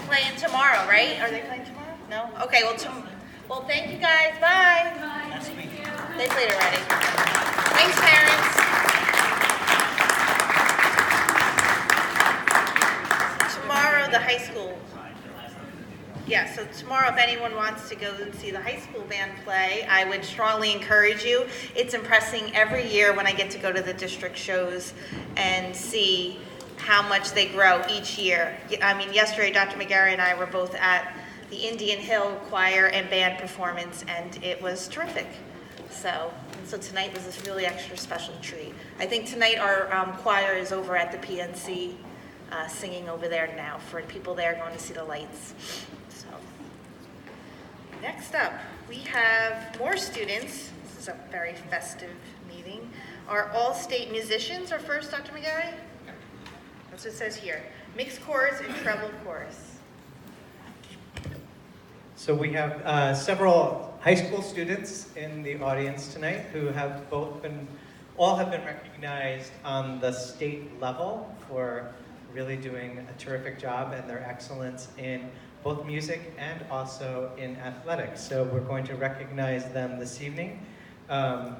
playing tomorrow, right? Are they playing tomorrow? No? Okay, well, thank you guys. Bye. Next week. They played already. Thanks, parents. Tomorrow, the high school. Yeah, so tomorrow, if anyone wants to go and see the high school band play, I would strongly encourage you. It's impressing every year when I get to go to the district shows and see how much they grow each year. I mean, yesterday, Dr. McGarry and I were both at the Indian Hill Choir and Band performance, and it was terrific. So tonight was this really extra special treat. I think tonight our choir is over at the PNC singing over there now for people there going to see the lights. So next up, we have more students. This is a very festive meeting. Our all-state musicians are first, Dr. McGarry? That's what it says here. Mixed chorus and treble chorus. So we have several high school students in the audience tonight who have all have been recognized on the state level for really doing a terrific job and their excellence in both music and also in athletics. So we're going to recognize them this evening. And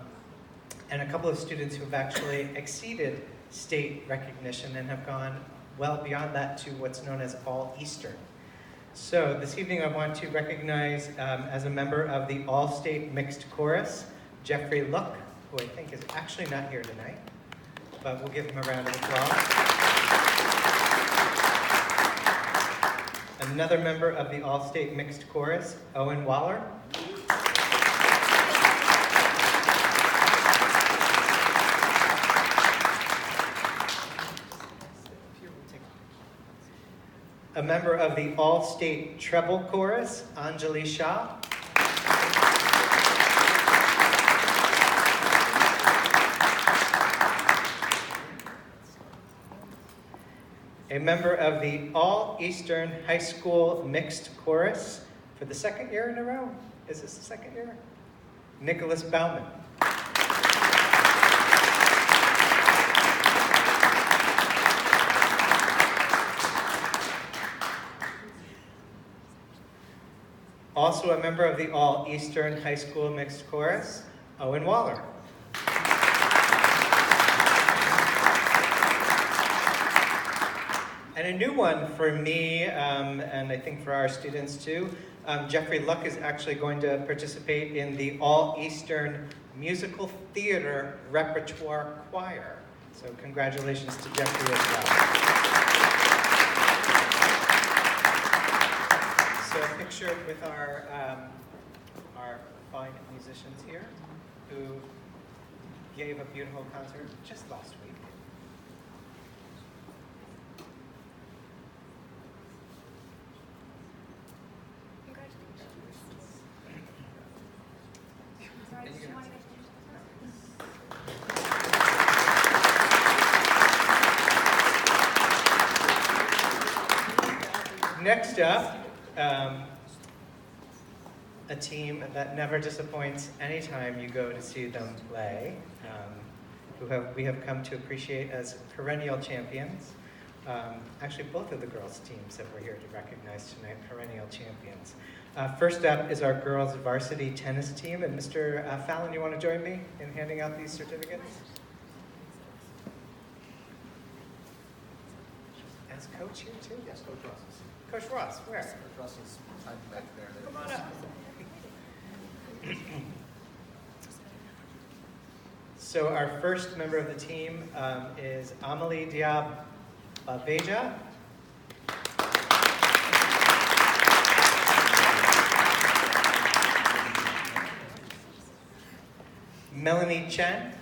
a couple of students who have actually exceeded state recognition and have gone well beyond that to what's known as All Eastern. So this evening I want to recognize as a member of the All-State Mixed Chorus, Jeffrey Luck, who I think is actually not here tonight, but we'll give him a round of applause. Another member of the All-State Mixed Chorus, Owen Waller. A member of the All-State Treble Chorus, Anjali Shah. A member of the All-Eastern High School Mixed Chorus for the second year in a row. Is this the second year? Nicholas Bauman. Also a member of the All-Eastern High School Mixed Chorus, Owen Waller. And a new one for me, and I think for our students too, Jeffrey Luck is actually going to participate in the All-Eastern Musical Theater Repertoire Choir. So congratulations to Jeffrey as well. So a picture with our fine musicians here who gave a beautiful concert just last week. Next up, a team that never disappoints anytime you go to see them play, we have come to appreciate as perennial champions. Actually, both of the girls' teams that we're here to recognize tonight, perennial champions. First up is our girls' varsity tennis team, and Mr. Fallon, you want to join me in handing out these certificates? As coach here too? Yes, Coach Ross. Coach Ross, where? Coach Ross is hiding back there. Come on up. So our first member of the team is Amelie Diab Beja. Melanie Chen.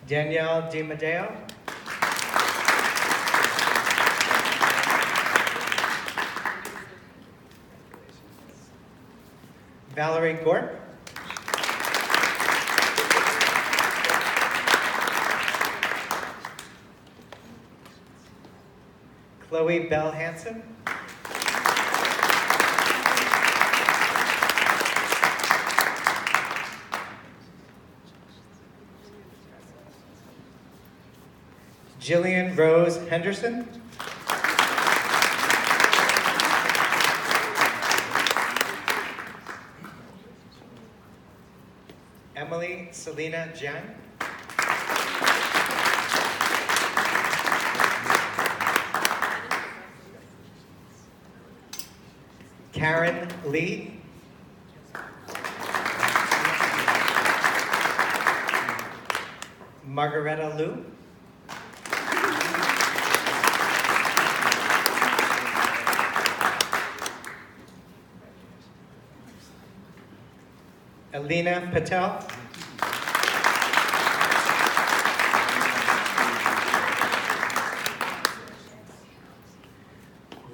Danielle DiMatteo. Valerie Gorp. Chloe Bell Hansen. Jillian Rose Henderson. Emily Selena Jan. Karen Lee. Margareta Liu. Alina Patel.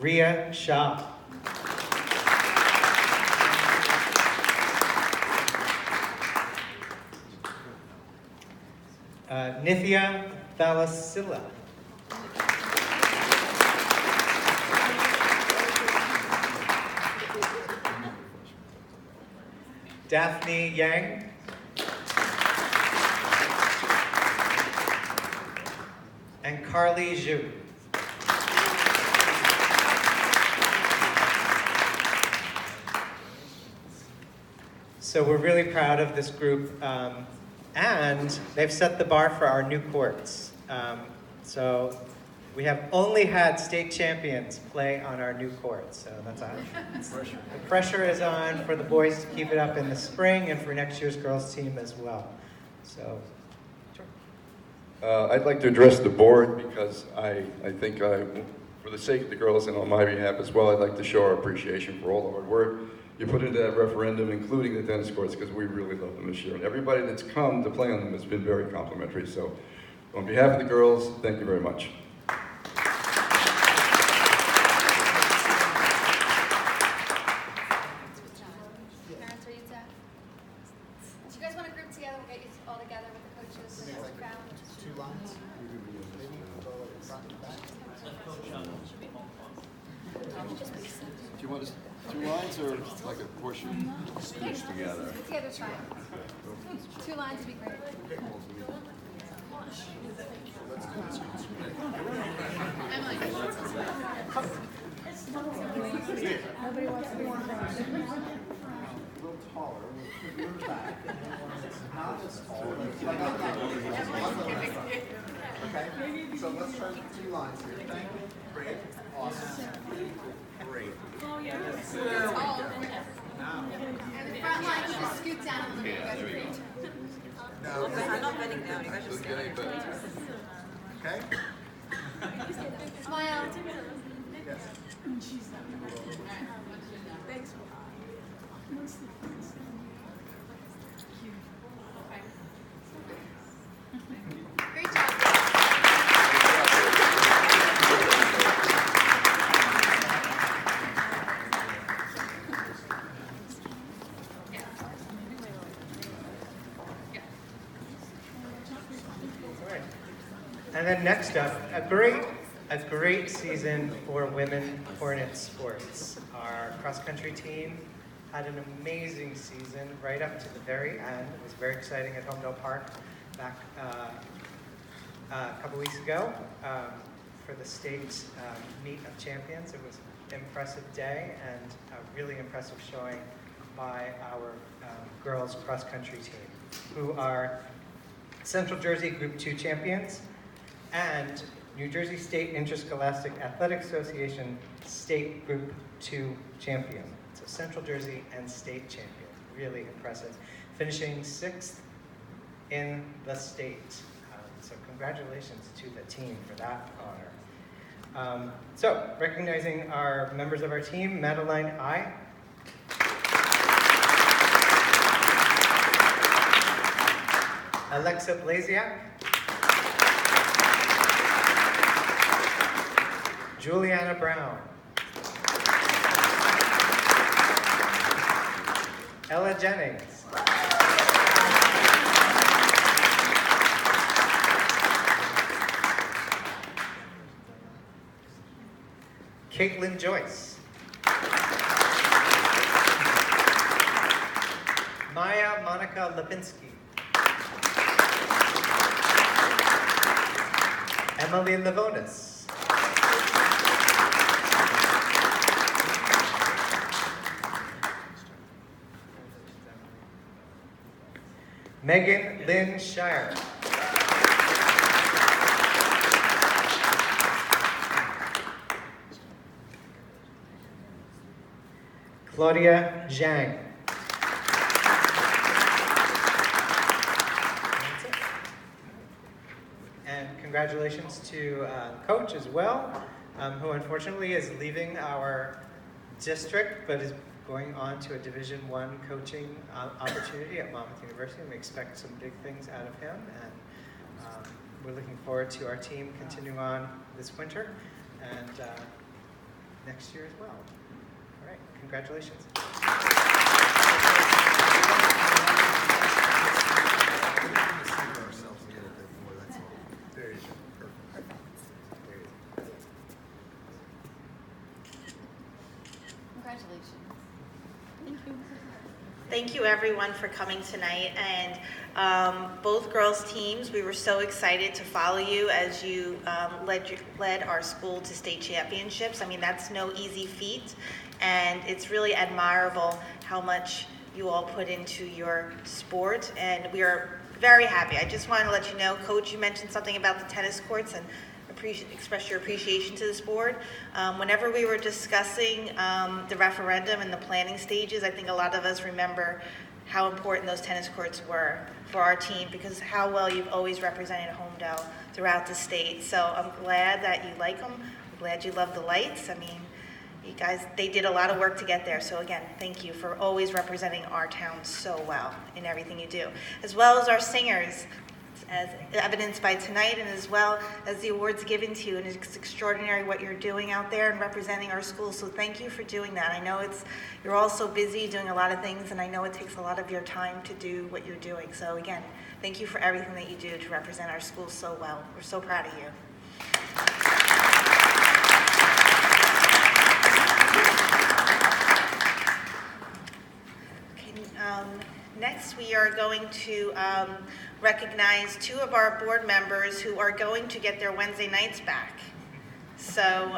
Ria Shah. Nithya Thalasila. Daphne Yang. And Carly Zhu. So we're really proud of this group, and they've set the bar for our new courts. So we have only had state champions play on our new courts, so that's on. The pressure is on for the boys to keep it up in the spring and for next year's girls team as well. So, sure. I'd like to address the board because I think for the sake of the girls and on my behalf as well, I'd like to show our appreciation for all the hard work you put into that referendum, including the tennis courts, because we really love them this year. And everybody that's come to play on them has been very complimentary. So on behalf of the girls, thank you very much. Parents, are you set? Do you guys want to group together? We'll get you all together with the coaches. Maybe like 2 lines? Maybe go front and back? Do you want us 2 lines or like a portion stitched together? Together's fine. 2 lines would be great. Nobody wants to be on that. A little taller, a little back. Not as tall. Okay, so let's try 2 lines here. Thank you. Great. Awesome. Great. And the front line, you just scoot down a little bit. You guys are great. No. I'm not bending down, you guys just stand there. Okay? Smile. Yes. Great job. And then next up, a great season for women Hornet sports. Our cross-country team had an amazing season right up to the very end. It was very exciting at Holmdel Park back a couple weeks ago for the state meet of champions. It was an impressive day and a really impressive showing by our girls cross-country team, who are Central Jersey Group 2 champions and New Jersey State Interscholastic Athletic Association State Group 2 champion. So Central Jersey and state champion. Really impressive. Finishing 6th in the state. So congratulations to the team for that honor. So recognizing our members of our team, Madeline I. Alexa Blasiak. Juliana Brown. Ella Jennings. Caitlin Joyce. Maya Monica Lipinski. Emily Livonis. Megan Lynn Shire. Claudia Zhang. And congratulations to Coach as well, who unfortunately is leaving our district, but is going on to a Division I coaching opportunity at Monmouth University. And we expect some big things out of him, and we're looking forward to our team continuing on this winter and next year as well. All right, congratulations. Congratulations. Thank you everyone for coming tonight, and both girls teams, we were so excited to follow you as you led our school to state championships. I mean, that's no easy feat, and it's really admirable how much you all put into your sport, and we are very happy. I just wanted to let you know, Coach, you mentioned something about the tennis courts, and express your appreciation to this board. Whenever we were discussing the referendum and the planning stages, I think a lot of us remember how important those tennis courts were for our team, because how well you've always represented Holmdel throughout the state. So I'm glad that you like them. I'm glad you love the lights. I mean, you guys, they did a lot of work to get there. So again, thank you for always representing our town so well in everything you do, as well as our singers, as evidenced by tonight, and as well as the awards given to you. And it's extraordinary what you're doing out there and representing our school. So thank you for doing that. I know you're all so busy doing a lot of things, and I know it takes a lot of your time to do what you're doing. So again, thank you for everything that you do to represent our school so well. We're so proud of you. Next, we are going to recognize two of our board members who are going to get their Wednesday nights back. So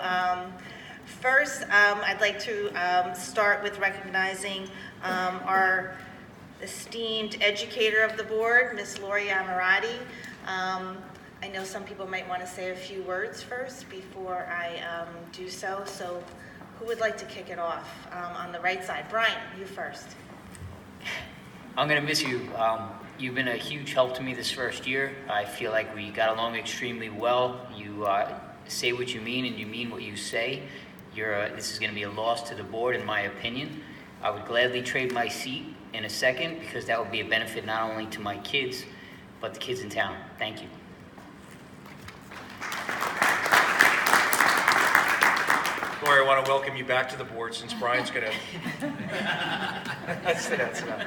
first, I'd like to start with recognizing our esteemed educator of the board, Miss Lori Amirati. I know some people might want to say a few words first before I do so. So who would like to kick it off? On the right side, Brian, you first. I'm going to miss you. You've been a huge help to me this first year. I feel like we got along extremely well. You say what you mean, and you mean what you say. This is going to be a loss to the board, in my opinion. I would gladly trade my seat in a second, because that would be a benefit not only to my kids, but the kids in town. Thank you. Lori, I want to welcome you back to the board, since Brian's going to... Sit down.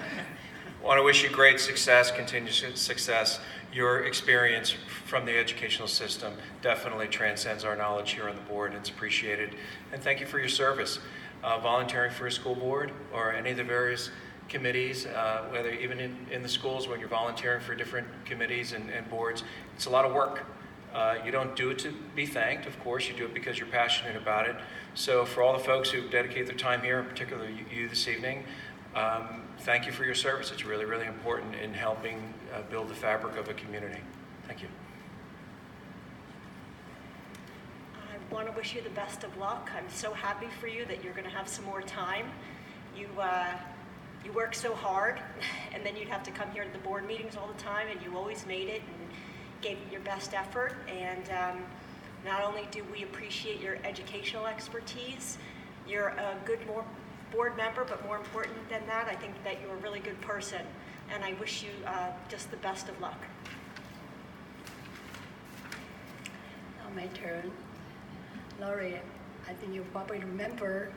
I want to wish you great success, continued success. Your experience from the educational system definitely transcends our knowledge here on the board. It's appreciated. And thank you for your service. Volunteering for a school board or any of the various committees, whether even in the schools when you're volunteering for different committees and boards, it's a lot of work. You don't do it to be thanked, of course. You do it because you're passionate about it. So for all the folks who dedicate their time here, particularly you this evening, thank you for your service. It's really, really important in helping build the fabric of a community. Thank you. I want to wish you the best of luck. I'm so happy for you that you're going to have some more time. You work so hard, and then you'd have to come here to the board meetings all the time, and you always made it and gave it your best effort. And not only do we appreciate your educational expertise, you're a good board member, but more important than that, I think that you're a really good person, and I wish you just the best of luck. Now my turn. Laurie, I think you probably remember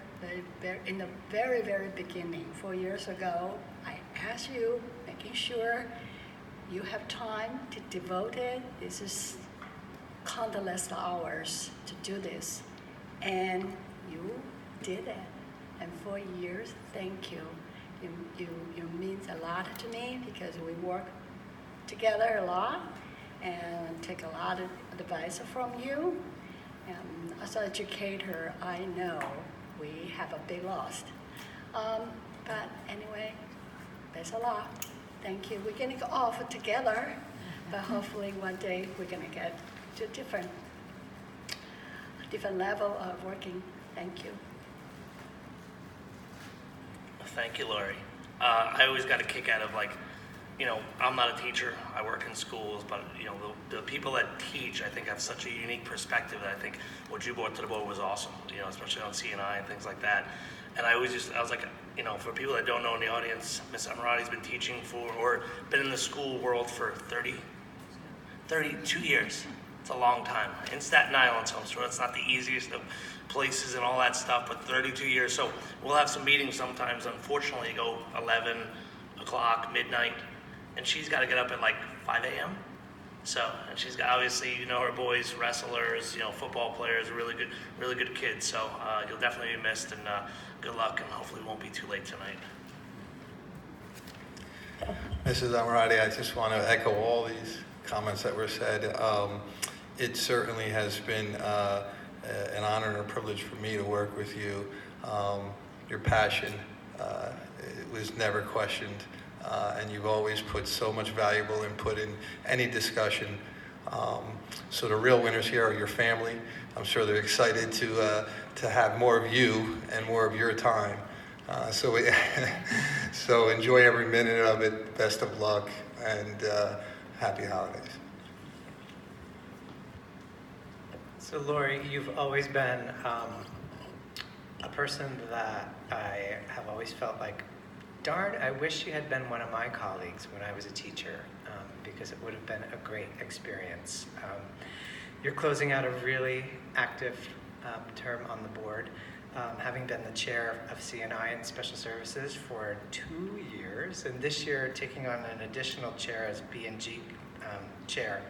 that in the very, very beginning, 4 years ago, I asked you, making sure you have time to devote it. This is countless hours to do this, and you did it. And 4 years, thank you. You means a lot to me, because we work together a lot, and take a lot of advice from you. And as an educator, I know we have a big loss. But anyway, thanks a lot. Thank you. We're gonna go off together, but hopefully one day we're gonna get to different level of working. Thank you. Thank you, Lori. I always got a kick out of, like, you know, I'm not a teacher, I work in schools, but, you know, the people that teach, I think, have such a unique perspective that I think what you brought to the board was awesome, you know, especially on C&I and things like that. And I was like, you know, for people that don't know in the audience, Ms. Amirati's been teaching or been in the school world for 32 years. It's a long time. In Staten Island, so I'm sure it's not the easiest of places and all that stuff, but 32 years. So we'll have some meetings sometimes, unfortunately, go 11 o'clock, midnight, and she's got to get up at like 5 a.m. So, and she's got, obviously, you know, her boys, wrestlers, you know, football players, really good kids. So you'll definitely be missed, and good luck, and hopefully it won't be too late tonight. Mrs. Amirati, I just want to echo all these comments that were said. It certainly has been an honor and a privilege for me to work with you. Your passion it was never questioned, and you've always put so much valuable input in any discussion. So the real winners here are your family. I'm sure they're excited to have more of you and more of your time. So enjoy every minute of it. Best of luck, and happy holidays. So Lori, you've always been a person that I have always felt like, darn, I wish you had been one of my colleagues when I was a teacher, because it would have been a great experience. You're closing out a really active term on the board, having been the chair of C&I and Special Services for 2 years, and this year taking on an additional chair as B&G chair.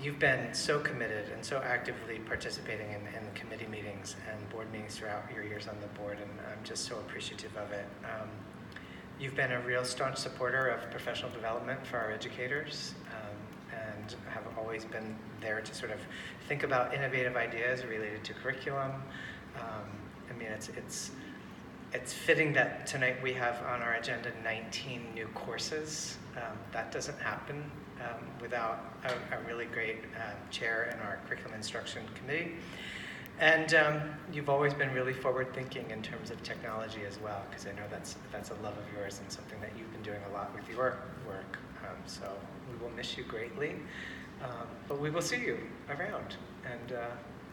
You've been so committed and so actively participating in committee meetings and board meetings throughout your years on the board, and I'm just so appreciative of it. You've been a real staunch supporter of professional development for our educators, and have always been there to sort of think about innovative ideas related to curriculum. I mean, it's fitting that tonight we have on our agenda 19 new courses. That doesn't happen without a really great chair in our curriculum instruction committee. And you've always been really forward-thinking in terms of technology as well, because I know that's a love of yours and something that you've been doing a lot with your work. So we will miss you greatly, but we will see you around and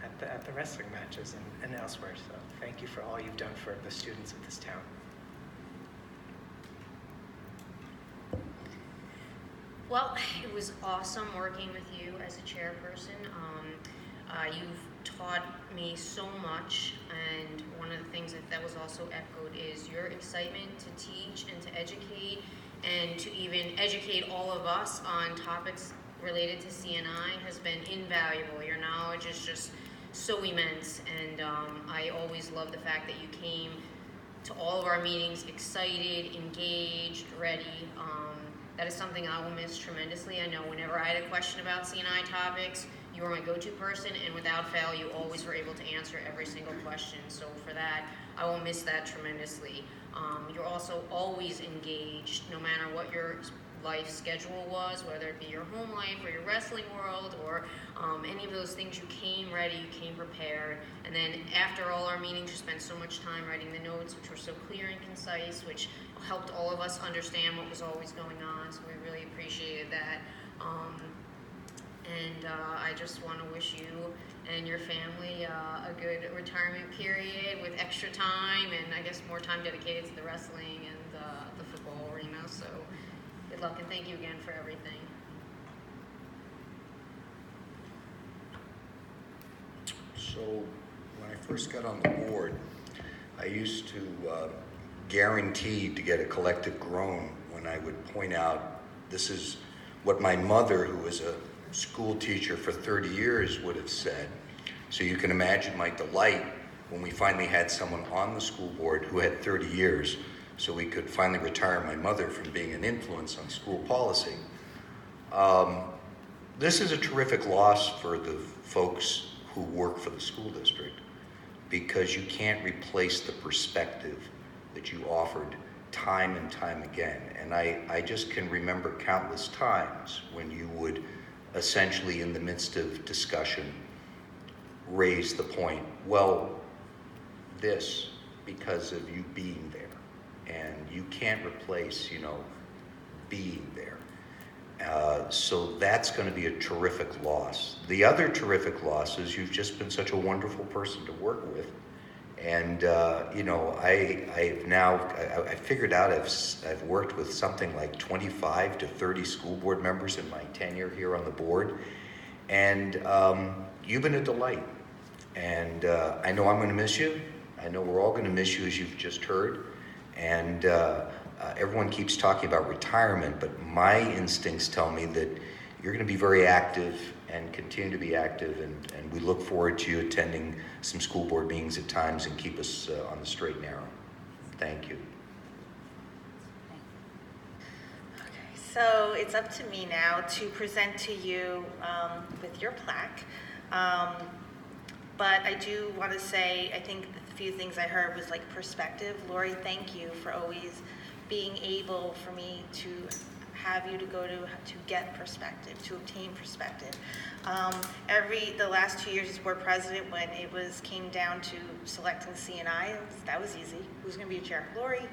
at the wrestling matches and elsewhere. So thank you for all you've done for the students of this town. Well, it was awesome working with you as a chairperson. You've taught me so much, and one of the things that was also echoed is your excitement to teach and to educate, and to even educate all of us on topics related to C&I has been invaluable. Your knowledge is just so immense, and I always love the fact that you came to all of our meetings excited, engaged, ready. That is something I will miss tremendously. I know whenever I had a question about C&I topics, you were my go-to person, and without fail, you always were able to answer every single question. So for that, I will miss that tremendously. You're also always engaged, no matter what your life schedule was, whether it be your home life or your wrestling world or any of those things. You came ready, you came prepared, and then after all our meetings, you spent so much time writing the notes, which were so clear and concise, which helped all of us understand what was always going on, so we really appreciated that. And I just want to wish you and your family a good retirement period with extra time, and I guess more time dedicated to the wrestling and the football arena. So good luck, and thank you again for everything. So when I first got on the board, I used to guarantee to get a collective groan when I would point out this is what my mother, who was a school teacher for 30 years, would have said. So you can imagine my delight when we finally had someone on the school board who had 30 years, so we could finally retire my mother from being an influence on school policy. This is a terrific loss for the folks who work for the school district, because you can't replace the perspective that you offered time and time again. And I just can remember countless times when you would essentially, in the midst of discussion, raise the point, well, this, because of you being there. And you can't replace, being there. So that's going to be a terrific loss. The other terrific loss is you've just been such a wonderful person to work with. And, I figured out I've worked with something like 25 to 30 school board members in my tenure here on the board. And you've been a delight. And I know I'm going to miss you. I know we're all going to miss you, as you've just heard. And everyone keeps talking about retirement, but my instincts tell me that you're going to be very active and continue to be active, and we look forward to you attending some school board meetings at times and keep us on the straight and narrow. Thank you. Okay, so it's up to me now to present to you with your plaque. But I do want to say, I think the few things I heard was like perspective. Lori, thank you for always being able for me to have you to go to get perspective, to obtain perspective. The last 2 years as board president, when it came down to selecting CNI, that was easy. Who's going to be a chair? Lori.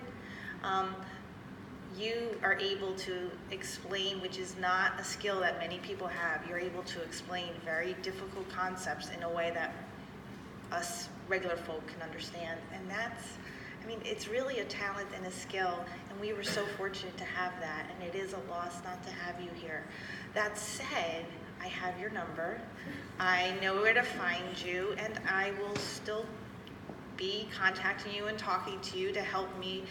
You are able to explain, which is not a skill that many people have. You're able to explain very difficult concepts in a way that us regular folk can understand, and it's really a talent and a skill, and we were so fortunate to have that, and it is a loss not to have you here. That said, I have your number, I know where to find you, and I will still be contacting you and talking to you to help me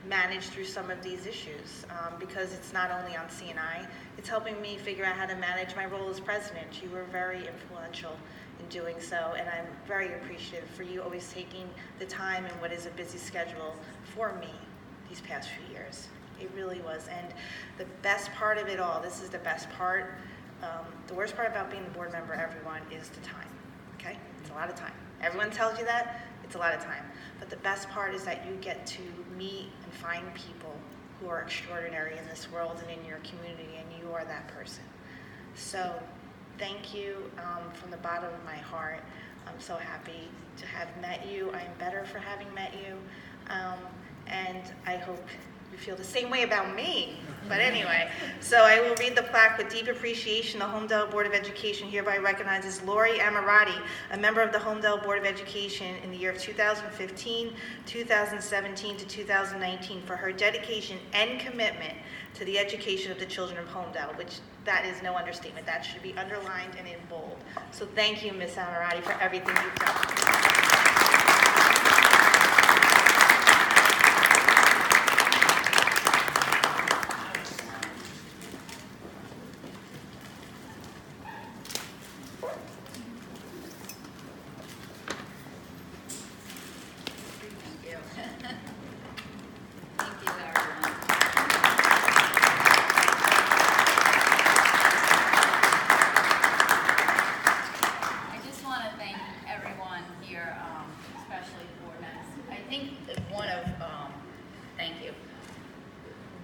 manage through some of these issues, because it's not only on CNI, it's helping me figure out how to manage my role as president. You were very influential in doing so, and I'm very appreciative for you always taking the time in what is a busy schedule for me these past few years. It really was, and the best part of it all, this is the best part, the worst part about being a board member, everyone, is the time, okay? It's a lot of time. Everyone tells you that, it's a lot of time. But the best part is that you get to meet and find people who are extraordinary in this world and in your community, and you are that person. So thank you from the bottom of my heart. I'm so happy to have met you. I'm better for having met you. And I hope you feel the same way about me. But anyway, so I will read the plaque. With deep appreciation, the Holmdel Board of Education hereby recognizes Lori Amirati, a member of the Holmdel Board of Education in the year of 2015, 2017 to 2019 for her dedication and commitment to the education of the children of Holmdel, which that is no understatement. That should be underlined and in bold. So thank you, Ms. Amirati, for everything you've done.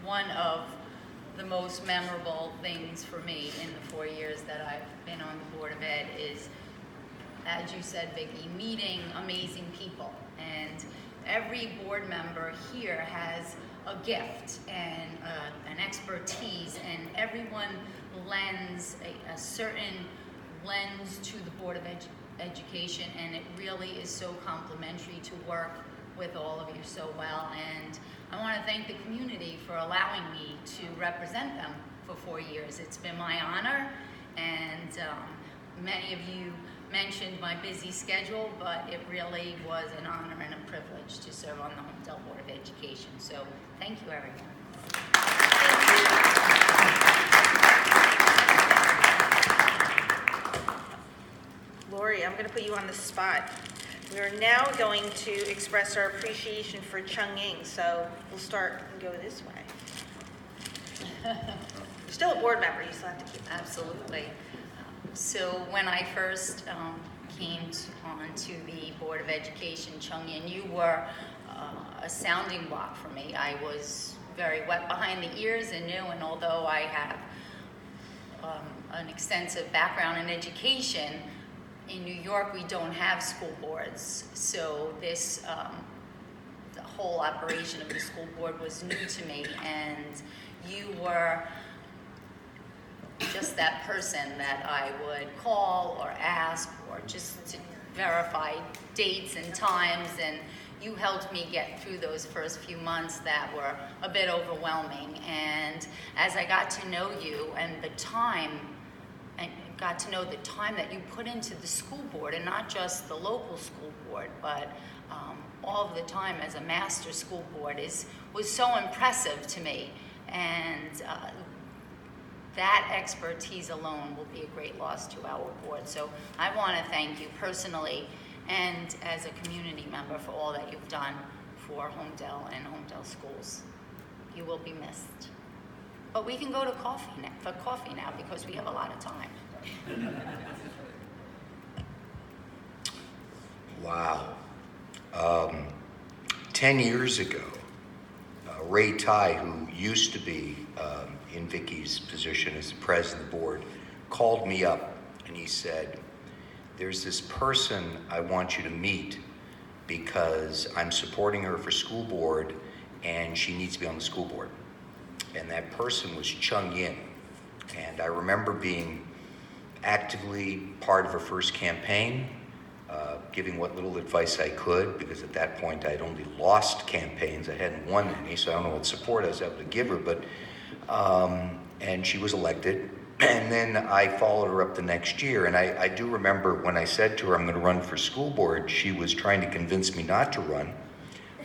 One of the most memorable things for me in the 4 years that I've been on the Board of Ed is, as you said, Vicki, meeting amazing people. And every board member here has a gift and an expertise, and everyone lends a certain lens to the Board of Education, and it really is so complimentary to work with all of you so well. And I want to thank the community for allowing me to represent them for 4 years. It's been my honor, and many of you mentioned my busy schedule, but it really was an honor and a privilege to serve on the Holmdel Board of Education. So thank you, everyone. Lori, I'm going to put you on the spot. We are now going to express our appreciation for Chung Ying, so we'll start and go this way. You're still a board member, you still have to keep that. Absolutely. So when I first came onto the Board of Education, Chung-Yin, you were a sounding block for me. I was very wet behind the ears and new, and although I have an extensive background in education, in New York we don't have school boards. So this, the whole operation of the school board was new to me, and you were just that person that I would call or ask or just to verify dates and times, and you helped me get through those first few months that were a bit overwhelming. And as I got to know you and the time, and got to know the time that you put into the school board, and not just the local school board, but all of the time as a master school board was so impressive to me. And that expertise alone will be a great loss to our board. So I want to thank you personally and as a community member for all that you've done for Holmdel and Holmdel schools. You will be missed. But we can go to coffee now because we have a lot of time. Wow. 10 years ago, Ray Tai, who used to be in Vicky's position as the president of the board, called me up and he said, there's this person I want you to meet because I'm supporting her for school board and she needs to be on the school board. And that person was Chung-Yin. And I remember being actively part of her first campaign, giving what little advice I could, because at that point I had only lost campaigns. I hadn't won any, so I don't know what support I was able to give her, but, and she was elected. And then I followed her up the next year, and I do remember when I said to her, I'm gonna run for school board, she was trying to convince me not to run.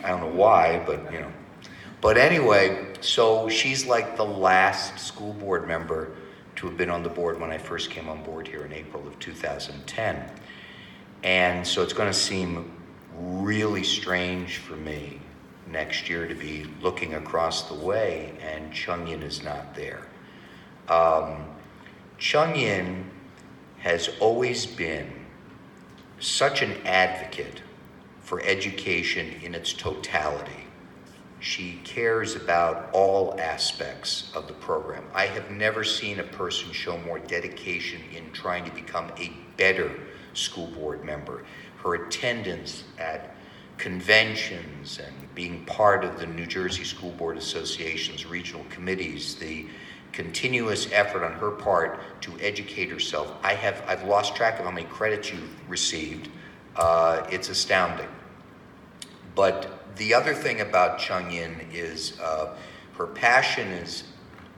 I don't know why, but you know. But anyway, so she's like the last school board member to have been on the board when I first came on board here in April of 2010. And so it's going to seem really strange for me next year to be looking across the way and Chung-Yin is not there. Chung-Yin has always been such an advocate for education in its totality. She cares about all aspects of the program. I have never seen a person show more dedication in trying to become a better school board member. Her attendance at conventions and being part of the New Jersey School Board Association's regional committees, the continuous effort on her part to educate herself. I've lost track of how many credits you've received. It's astounding. But the other thing about Chung-Yin is her passion is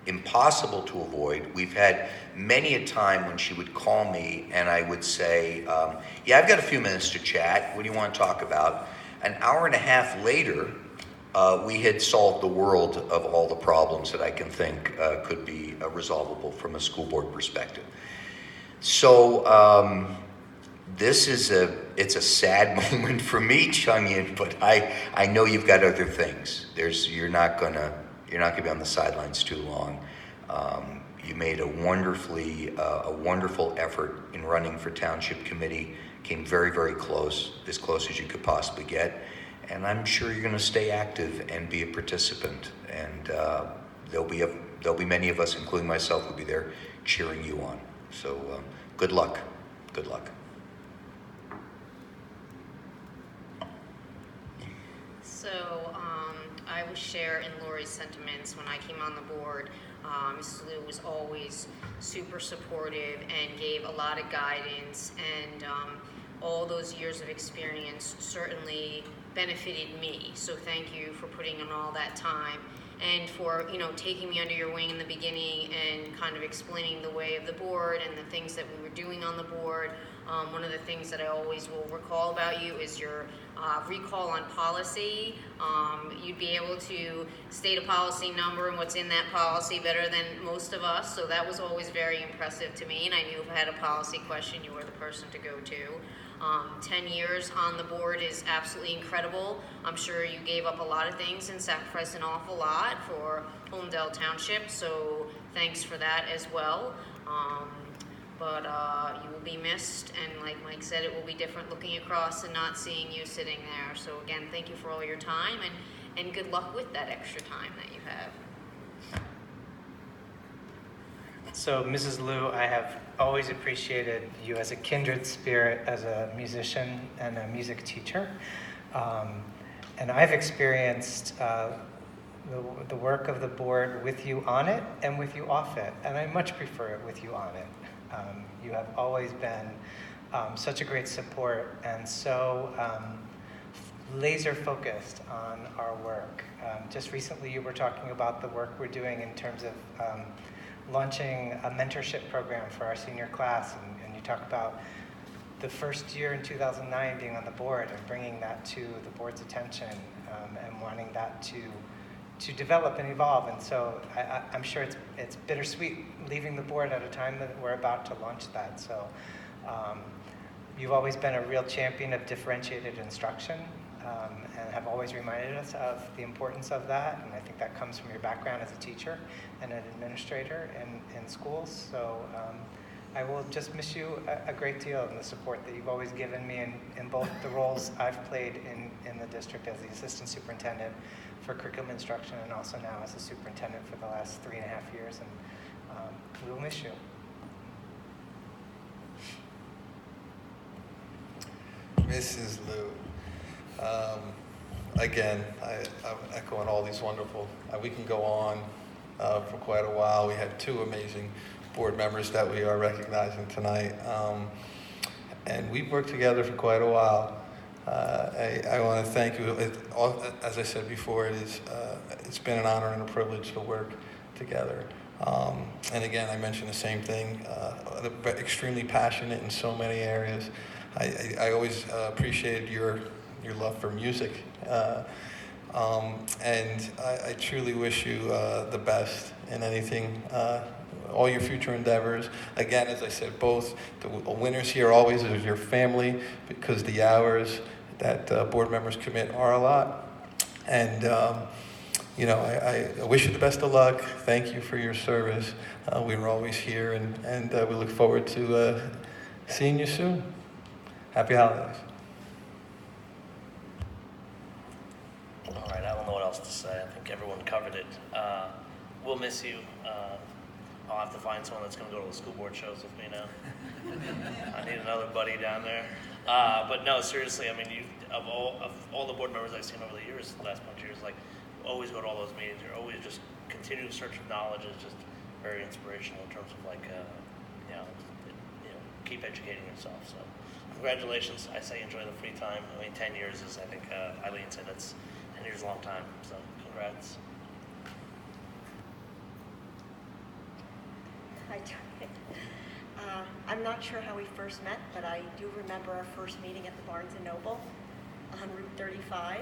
impossible to avoid. We've had many a time when she would call me and I would say, yeah, I've got a few minutes to chat. What do you want to talk about? An hour and a half later, we had solved the world of all the problems that I can think could be resolvable from a school board perspective. So this is it's a sad moment for me, Chung-Yin, but I know you've got other things. You're not gonna be on the sidelines too long. You made a wonderful effort in running for township committee. Came very, very close, as close as you could possibly get. And I'm sure you're gonna stay active and be a participant. And there'll be many of us, including myself, who'll be there cheering you on. So good luck, good luck. So I will share in Lori's sentiments. When I came on the board, Mrs. Liu was always super supportive and gave a lot of guidance, and all those years of experience certainly benefited me. So thank you for putting in all that time and for taking me under your wing in the beginning and kind of explaining the way of the board and the things that we were doing on the board. One of the things that I always will recall about you is your recall on policy. You'd be able to state a policy number and what's in that policy better than most of us, so that was always very impressive to me, and I knew if I had a policy question, you were the person to go to. 10 years on the board is absolutely incredible. I'm sure you gave up a lot of things and sacrificed an awful lot for Holmdel Township, so thanks for that as well. But you will be missed, and like Mike said, it will be different looking across and not seeing you sitting there. So again, thank you for all your time, and good luck with that extra time that you have. So, Mrs. Liu, I have always appreciated you as a kindred spirit, as a musician and a music teacher. And I've experienced the work of the board with you on it and with you off it, and I much prefer it with you on it. You have always been such a great support and so laser focused on our work. Just recently you were talking about the work we're doing in terms of launching a mentorship program for our senior class, and you talk about the first year in 2009 being on the board and bringing that to the board's attention and wanting that to develop and evolve. And so I'm sure it's bittersweet leaving the board at a time that we're about to launch that. So you've always been a real champion of differentiated instruction and have always reminded us of the importance of that. And I think that comes from your background as a teacher and an administrator in schools. So I will just miss you a great deal and the support that you've always given me in both the roles I've played in the district as the assistant superintendent for curriculum instruction and also now as a superintendent for the last 3.5 years. And we will miss you. Mrs. Liu, again, I'm echoing all these wonderful, we can go on for quite a while. We had 2 amazing board members that we are recognizing tonight. And we've worked together for quite a while. I want to thank you. As I said before, it's been an honor and a privilege to work together. And again, I mentioned the same thing, extremely passionate in so many areas. I always appreciated your love for music. And I truly wish you the best in anything, all your future endeavors. Again, as I said, both the winners here always is your family, because the hours that board members commit are a lot. And you know, I wish you the best of luck. Thank you for your service. We were always here, and we look forward to seeing you soon. Happy holidays. All right, I don't know what else to say. I think everyone covered it. We'll miss you. I'll have to find someone that's going to go to the school board shows with me now. I need another buddy down there. But no, seriously, I mean, of all the board members I've seen over the years, the last bunch of years, like, always go to all those meetings. You're always just continuing search of knowledge is just very inspirational in terms of like, keep educating yourself. So congratulations. I say enjoy the free time. I mean, 10 years is, I think Eileen said, that's 10 years is a long time. So congrats. Hi, Tony. I'm not sure how we first met, but I do remember our first meeting at the Barnes & Noble on Route 35,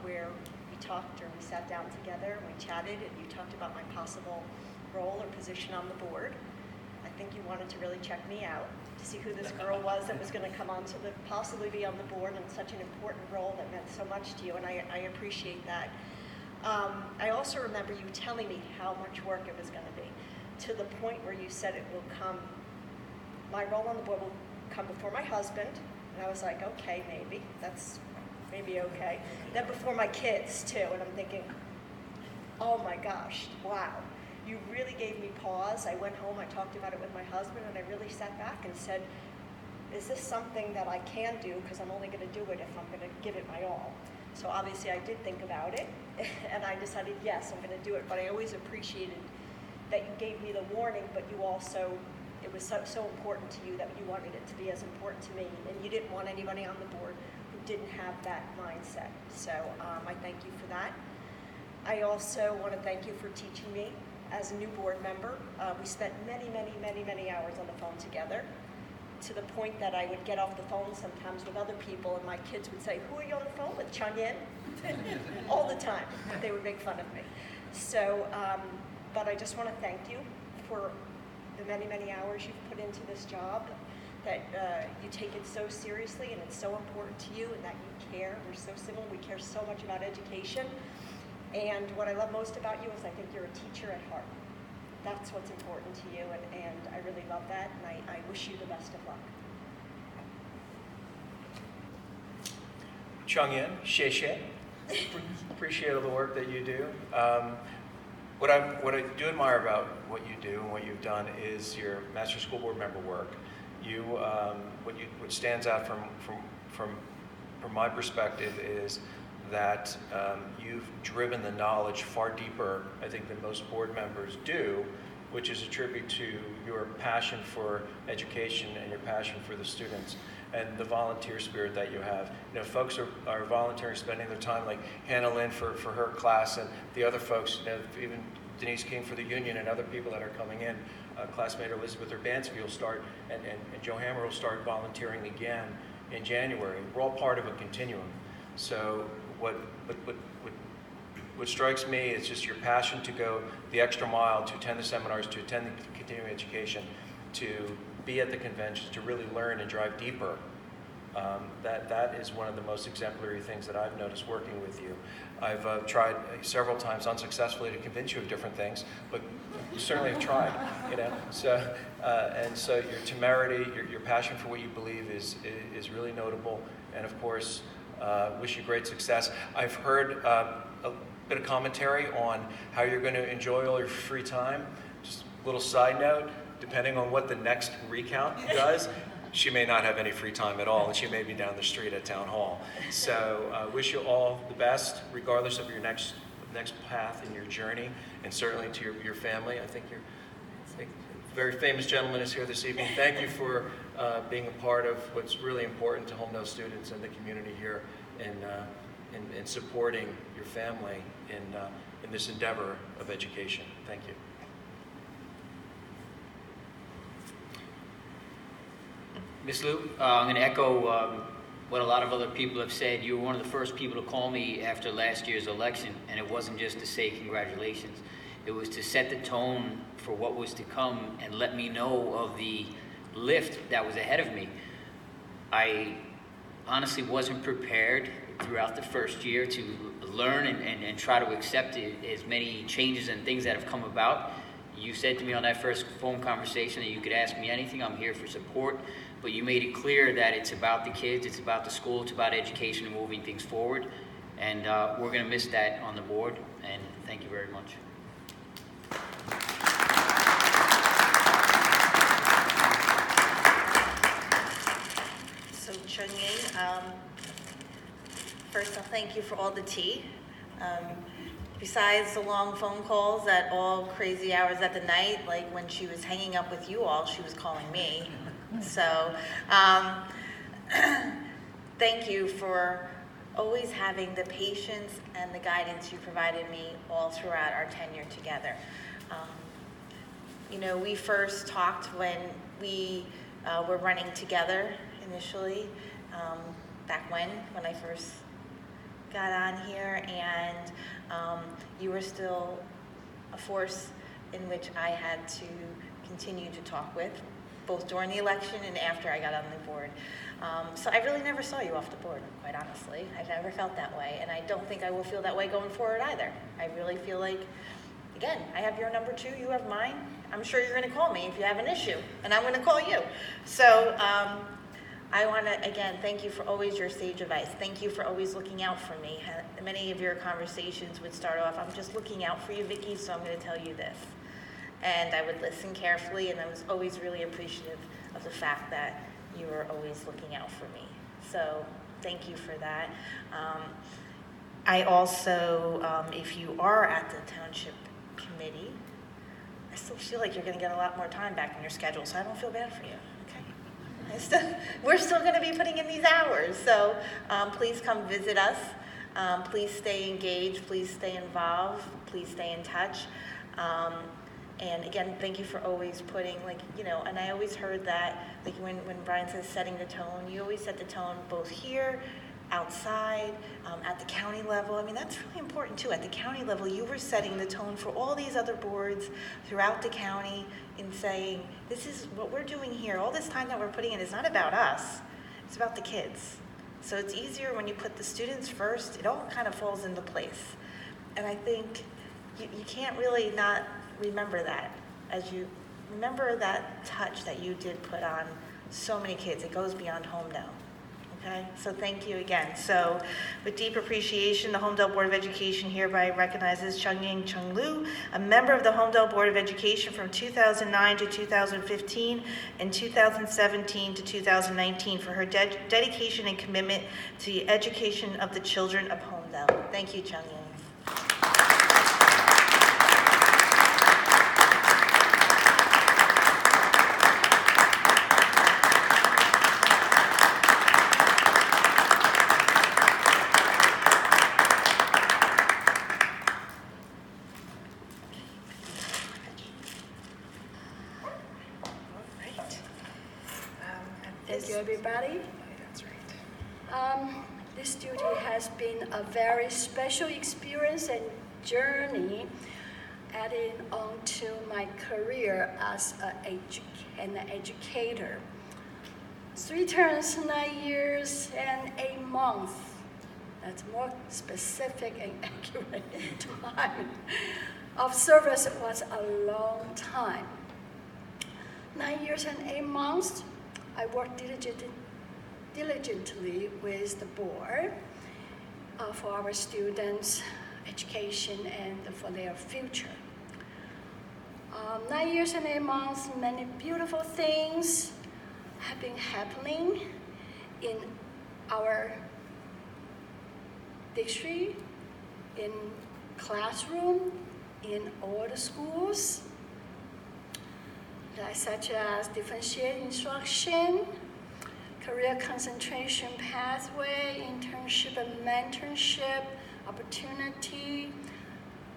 where we talked, or we sat down together and we chatted, and you talked about my possible role or position on the board. I think you wanted to really check me out to see who this girl was that was going to come on to possibly be on the board in such an important role that meant so much to you, and I appreciate that. I also remember you telling me how much work it was going to be, to the point where you said it will come, my role on the board will come before my husband, and I was like, okay, maybe, that's maybe okay. Then before my kids too, and I'm thinking, oh my gosh, wow. You really gave me pause. I went home, I talked about it with my husband, and I really sat back and said, is this something that I can do? Because I'm only going to do it if I'm going to give it my all. So obviously I did think about it, and I decided, yes, I'm going to do it. But I always appreciated that you gave me the warning, but you also, it was so important to you that you wanted it to be as important to me, and you didn't want anybody on the board who didn't have that mindset. So I thank you for that. I also want to thank you for teaching me as a new board member. We spent many hours on the phone together, to the point that I would get off the phone sometimes with other people, and my kids would say, who are you on the phone with, Chung Yin? All the time. They would make fun of me. So, but I just want to thank you for the many hours you've put into this job, that you take it so seriously, and it's so important to you, and that you care. We're so civil, we care so much about education. And what I love most about you is I think you're a teacher at heart. that's what's important to you, and I really love that, and I wish you the best of luck. Chung-Yin, Xie. Appreciate all the work that you do. What I do admire about what you do and what you've done is your Master School Board member work. What stands out from my perspective is that you've driven the knowledge far deeper, I think, than most board members do, which is a tribute to your passion for education and your passion for the students and the volunteer spirit that you have. You know, folks are volunteering, spending their time, like Hannah Lynn for her class, and the other folks, you know, even Denise King for the union, and other people that are coming in. Classmate Elizabeth Urbanski will start, and Joe Hammer will start volunteering again in January. We're all part of a continuum. So what strikes me is just your passion to go the extra mile, to attend the seminars, to attend the continuing education, to be at the conventions, to really learn and drive deeper. That is one of the most exemplary things that I've noticed working with you. I've tried several times unsuccessfully to convince you of different things, but you certainly have tried, you know. So and so your temerity, your passion for what you believe is really notable, and of course, wish you great success. I've heard a bit of commentary on how you're going to enjoy all your free time. Just a little side note, depending on what the next recount does, she may not have any free time at all, and she may be down the street at Town Hall. So wish you all the best, regardless of your next path in your journey, and certainly to your family. I think a very famous gentleman is here this evening. Thank you for being a part of what's really important to Holmdel students and the community here, in supporting your family in this endeavor of education. Thank you. Ms. Liu, I'm going to echo what a lot of other people have said. You were one of the first people to call me after last year's election, and it wasn't just to say congratulations. It was to set the tone for what was to come and let me know of the lift that was ahead of me. I honestly wasn't prepared throughout the first year to learn and try to accept as many changes and things that have come about. You said to me on that first phone conversation that you could ask me anything. I'm here for support. But you made it clear that it's about the kids, it's about the school, it's about education and moving things forward. And we're going to miss that on the board. And thank you very much. So Chung-Yin, first I'll thank you for all the tea. Besides the long phone calls at all crazy hours of the night, like when she was hanging up with you all, she was calling me. So thank you for always having the patience and the guidance you provided me all throughout our tenure together. You know, we first talked when we were running together initially, back when I first got on here, and you were still a force in which I had to continue to talk with, both during the election and after I got on the board. So I really never saw you off the board, quite honestly. I never felt that way, and I don't think I will feel that way going forward either. I really feel like, again, I have your number too, you have mine. I'm sure you're gonna call me if you have an issue, and I'm gonna call you. So I wanna, again, thank you for always your sage advice. Thank you for always looking out for me. Many of your conversations would start off, I'm just looking out for you, Vicki, so I'm gonna tell you this. And I would listen carefully, and I was always really appreciative of the fact that you were always looking out for me. So thank you for that. I also, if you are at the township committee, I still feel like you're gonna get a lot more time back in your schedule, so I don't feel bad for you, okay? We're still gonna be putting in these hours, so please come visit us. Please stay engaged, please stay involved, please stay in touch. And again, thank you for always putting, like, you know, and I always heard that, like when Brian says setting the tone, you always set the tone both here, outside, at the county level. I mean, that's really important too. At the county level, you were setting the tone for all these other boards throughout the county in saying, this is what we're doing here. All this time that we're putting in is not about us, it's about the kids. So it's easier when you put the students first, it all kind of falls into place. And I think you can't really not remember that as you remember that touch that you did put on so many kids. It goes beyond Holmdel. Okay, so thank you again. So with deep appreciation, the Holmdel Board of Education hereby recognizes Chung-Ying Chung-Lu, a member of the Holmdel Board of Education from 2009 to 2015 and 2017 to 2019 for her dedication and commitment to the education of the children of Holmdel. Thank you, Chung-Ying. Thank you, everybody. This duty has been a very special experience and journey adding on to my career as an educator. 3 terms, 9 years, and 8 months. That's more specific and accurate time of service. Was a long time. 9 years and 8 months. I worked diligently with the board for our students' education and for their future. 9 years and 8 months, many beautiful things have been happening in our district, in classroom, in all the schools, such as differentiated instruction, career concentration pathway, internship and mentorship opportunity.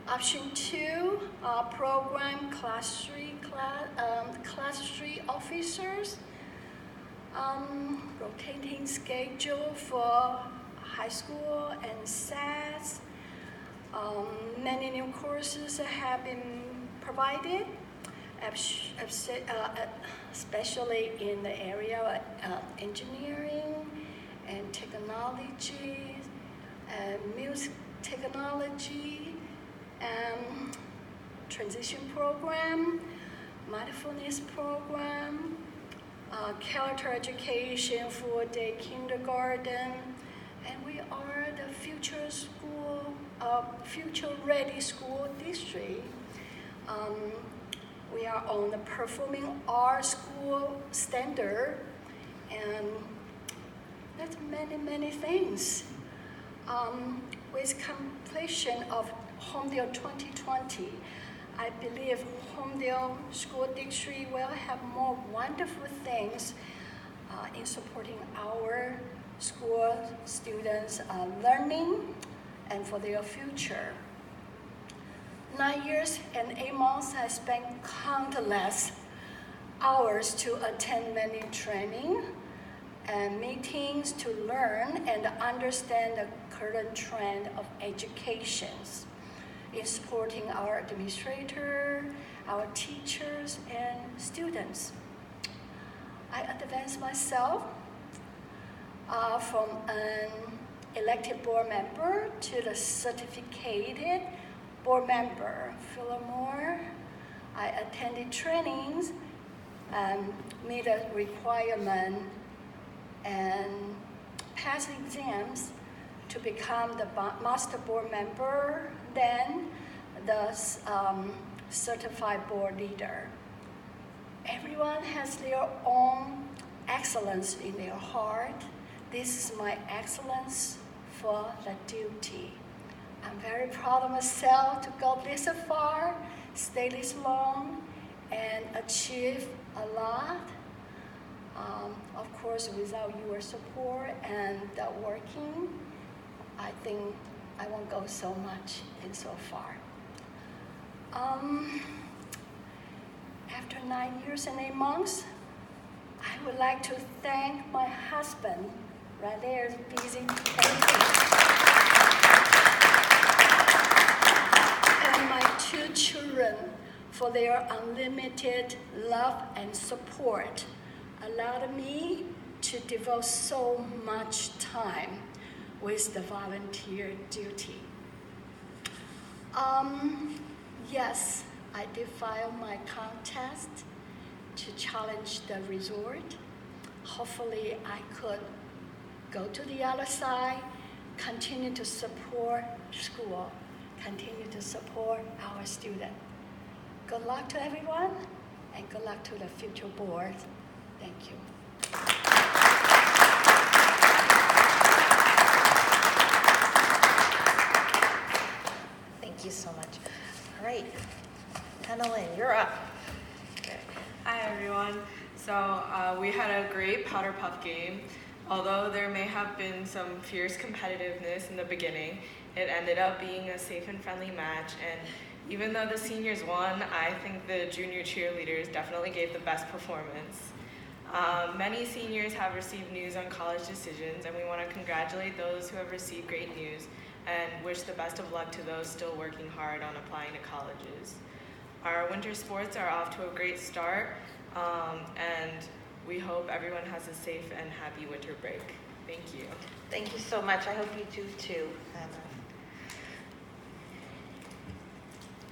Option 2, program class 3 officers, rotating schedule for high school and SATs. Many new courses have been provided, especially in the area of engineering and technology, music technology, transition program, mindfulness program, character education, full-day kindergarten, and we are the future school, future-ready school district. We are on the performing arts school standard, and that's many things. With completion of Holmdel 2020, I believe Holmdel School District will have more wonderful things in supporting our school students' learning and for their future. 9 years and 8 months, I spent countless hours to attend many training and meetings to learn and understand the current trend of educations in supporting our administrator, our teachers, and students. I advanced myself from an elected board member to the certificated board member. Furthermore, I attended trainings and meet a requirement and pass exams to become the master board member, then the certified board leader. Everyone has their own excellence in their heart. This is my excellence for the duty. I'm very proud of myself to go this far, stay this long, and achieve a lot. Of course, without your support and working, I think I won't go so much and so far. After 9 years and 8 months, I would like to thank my husband, right there, is busy, and my 2 children for their unlimited love and support, allowed me to devote so much time with the volunteer duty. Yes, I did file my contest to challenge the resort. Hopefully I could go to the other side, continue to support school, continue to support our students. Good luck to everyone, and good luck to the future board. Thank you. Thank you so much. All right, Annalyn, you're up. Hi everyone. So we had a great powder puff game. Although there may have been some fierce competitiveness in the beginning, it ended up being a safe and friendly match. And even though the seniors won, I think the junior cheerleaders definitely gave the best performance. Many seniors have received news on college decisions, and we want to congratulate those who have received great news and wish the best of luck to those still working hard on applying to colleges. Our winter sports are off to a great start, and we hope everyone has a safe and happy winter break. Thank you. Thank you so much. I hope you do too.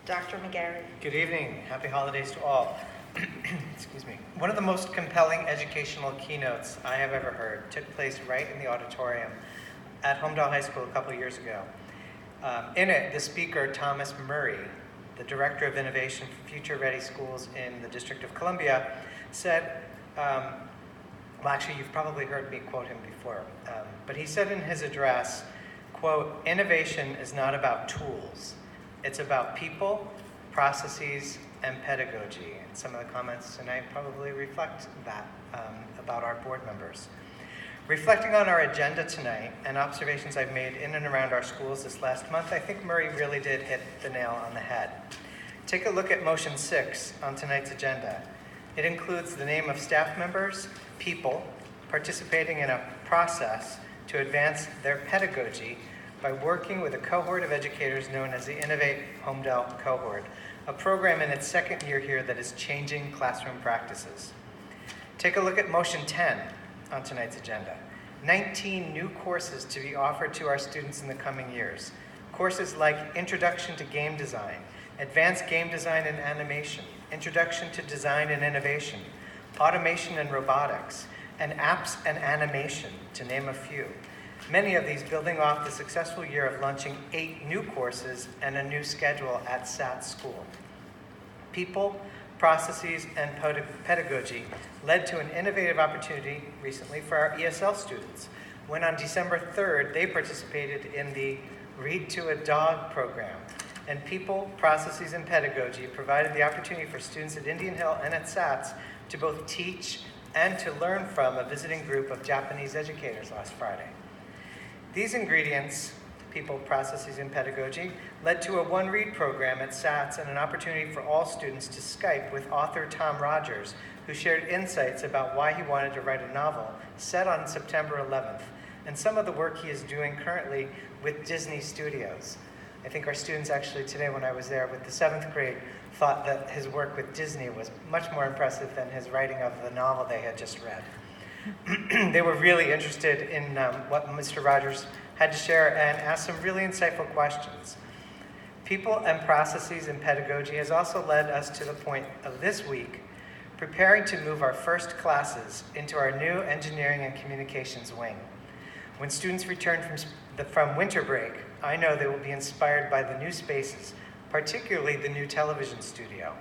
Dr. McGarry. Good evening. Happy holidays to all. Excuse me. One of the most compelling educational keynotes I have ever heard took place right in the auditorium at Holmdel High School a couple of years ago. In it, the speaker, Thomas Murray, the Director of Innovation for Future Ready Schools in the District of Columbia, said, well, actually, you've probably heard me quote him before, but he said in his address, quote, "Innovation is not about tools. It's about people, processes, and pedagogy." And some of the comments tonight probably reflect that about our board members. Reflecting on our agenda tonight and observations I've made in and around our schools this last month, I think Murray really did hit the nail on the head. Take a look at motion 6 on tonight's agenda. It includes the name of staff members, people, participating in a process to advance their pedagogy by working with a cohort of educators known as the Innovate Holmdel Cohort, a program in its second year here that is changing classroom practices. Take a look at motion 10 on tonight's agenda. 19 new courses to be offered to our students in the coming years. Courses like Introduction to Game Design, Advanced Game Design and Animation, Introduction to Design and Innovation, Automation and Robotics, and Apps and Animation, to name a few. Many of these building off the successful year of launching 8 new courses and a new schedule at SAT School. People, processes, and pedagogy led to an innovative opportunity recently for our ESL students, when on December 3rd, they participated in the Read to a Dog program. And People, Processes, and Pedagogy provided the opportunity for students at Indian Hill and at SATS to both teach and to learn from a visiting group of Japanese educators last Friday. These ingredients, People, Processes, and Pedagogy, led to a one-read program at SATS and an opportunity for all students to Skype with author Tom Rogers, who shared insights about why he wanted to write a novel set on September 11th, and some of the work he is doing currently with Disney Studios. I think our students actually today, when I was there with the 7th grade, thought that his work with Disney was much more impressive than his writing of the novel they had just read. They were really interested in what Mr. Rogers had to share and asked some really insightful questions. People and Processes and Pedagogy has also led us to the point of this week, preparing to move our first classes into our new Engineering and Communications wing. When students return from winter break, I know they will be inspired by the new spaces, particularly the new television studio,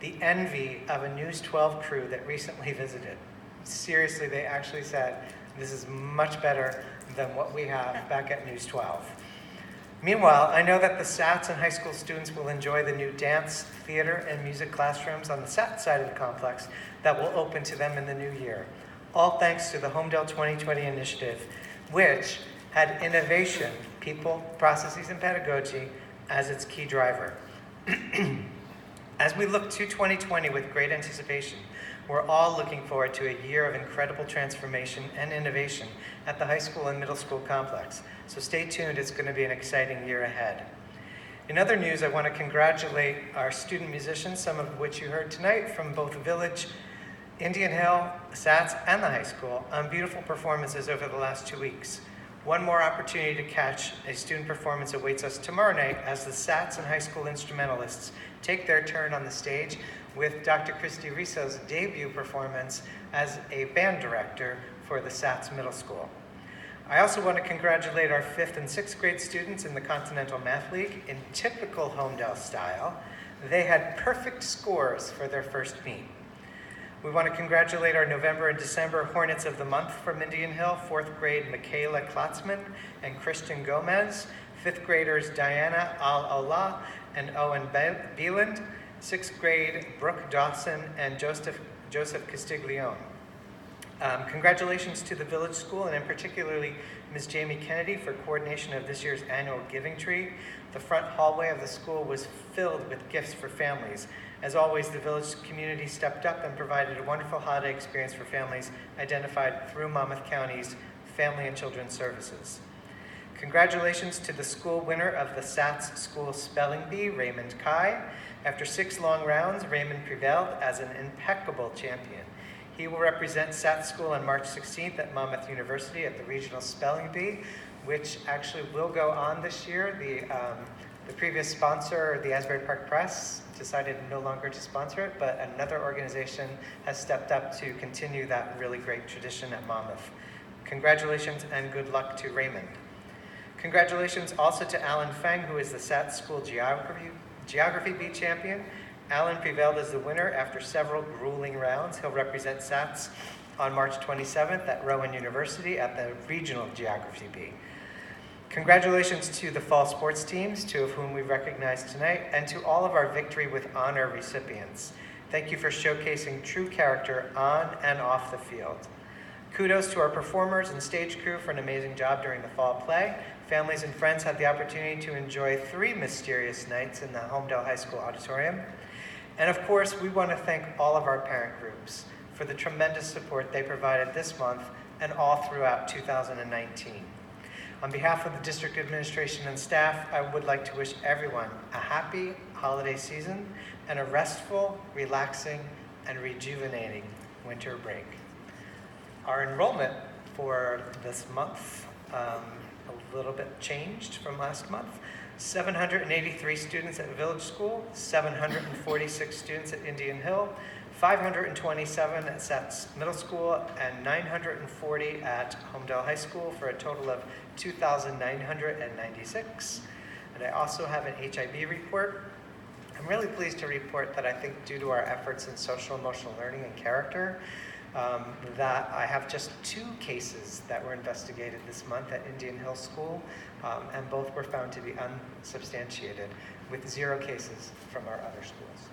the envy of a News 12 crew that recently visited. Seriously, they actually said, this is much better than what we have back at News 12. Meanwhile, I know that the SATs and high school students will enjoy the new dance, theater, and music classrooms on the SAT side of the complex that will open to them in the new year, all thanks to the Holmdel 2020 initiative, which had innovation, people, processes, and pedagogy as its key driver. As we look to 2020 with great anticipation, we're all looking forward to a year of incredible transformation and innovation at the high school and middle school complex. So stay tuned, it's going to be an exciting year ahead. In other news, I want to congratulate our student musicians, some of which you heard tonight from both Village, Indian Hill, SATS, and the high school, on beautiful performances over the last 2 weeks. One more opportunity to catch a student performance awaits us tomorrow night as the SATs and high school instrumentalists take their turn on the stage with Dr. Christy Risso's debut performance as a band director for the SATs Middle School. I also want to congratulate our 5th and 6th grade students in the Continental Math League. In typical Holmdel style, they had perfect scores for their first meet. We want to congratulate our November and December Hornets of the Month from Indian Hill, 4th grade Michaela Klotzman and Christian Gomez, 5th graders Diana Al-Ola and Owen Beeland, 6th grade Brooke Dawson and Joseph Castiglione. Congratulations to the Village School and in particularly Ms. Jamie Kennedy for coordination of this year's annual Giving Tree. The front hallway of the school was filled with gifts for families. As always, the Village community stepped up and provided a wonderful holiday experience for families identified through Monmouth County's Family and Children's Services. Congratulations to the school winner of the SATS School Spelling Bee, Raymond Kai. After 6 long rounds, Raymond prevailed as an impeccable champion. He will represent SATS School on March 16th at Monmouth University at the Regional Spelling Bee, which actually will go on this year. The previous sponsor, the Asbury Park Press, decided no longer to sponsor it, but another organization has stepped up to continue that really great tradition at Monmouth. Congratulations and good luck to Raymond. Congratulations also to Alan Feng, who is the SATS School Geography Bee champion. Alan prevailed as the winner after several grueling rounds. He'll represent SATS on March 27th at Rowan University at the Regional Geography Bee. Congratulations to the fall sports teams, 2 of whom we recognize tonight, and to all of our Victory with Honor recipients. Thank you for showcasing true character on and off the field. Kudos to our performers and stage crew for an amazing job during the fall play. Families and friends had the opportunity to enjoy 3 mysterious nights in the Holmdel High School auditorium. And of course, we want to thank all of our parent groups for the tremendous support they provided this month and all throughout 2019. On behalf of the district administration and staff, I would like to wish everyone a happy holiday season and a restful, relaxing, and rejuvenating winter break. Our enrollment for this month, a little bit changed from last month. 783 students at Village School, 746 students at Indian Hill, 527 at SATS Middle School, and 940 at Holmdel High School for a total of 2,996. And I also have an HIB report. I'm really pleased to report that I think due to our efforts in social emotional learning and character, that I have just 2 cases that were investigated this month at Indian Hill School, and both were found to be unsubstantiated, with 0 cases from our other schools.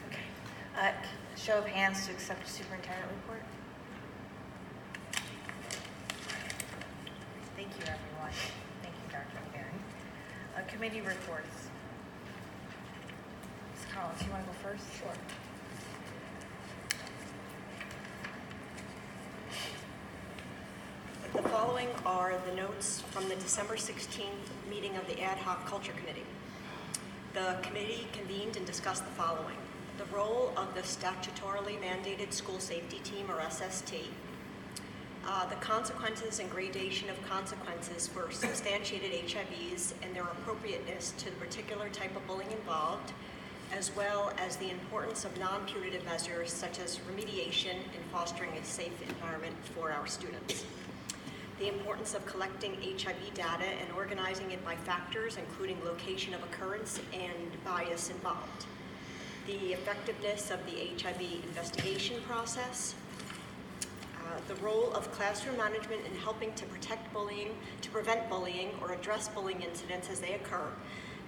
Okay. Show of hands to accept the superintendent report. Thank you, everyone. Thank you, Dr. McGarry. Committee reports. Ms. Collins, you want to go first? Sure. The following are the notes from the December 16th meeting of the Ad Hoc Culture Committee. The committee convened and discussed the following: the role of the statutorily mandated school safety team, or SST, the consequences and gradation of consequences for substantiated HIVs and their appropriateness to the particular type of bullying involved, as well as the importance of non-punitive measures such as remediation and fostering a safe environment for our students. The importance of collecting HIV data and organizing it by factors, including location of occurrence and bias involved. The effectiveness of the HIV investigation process. The role of classroom management in helping to prevent bullying or address bullying incidents as they occur,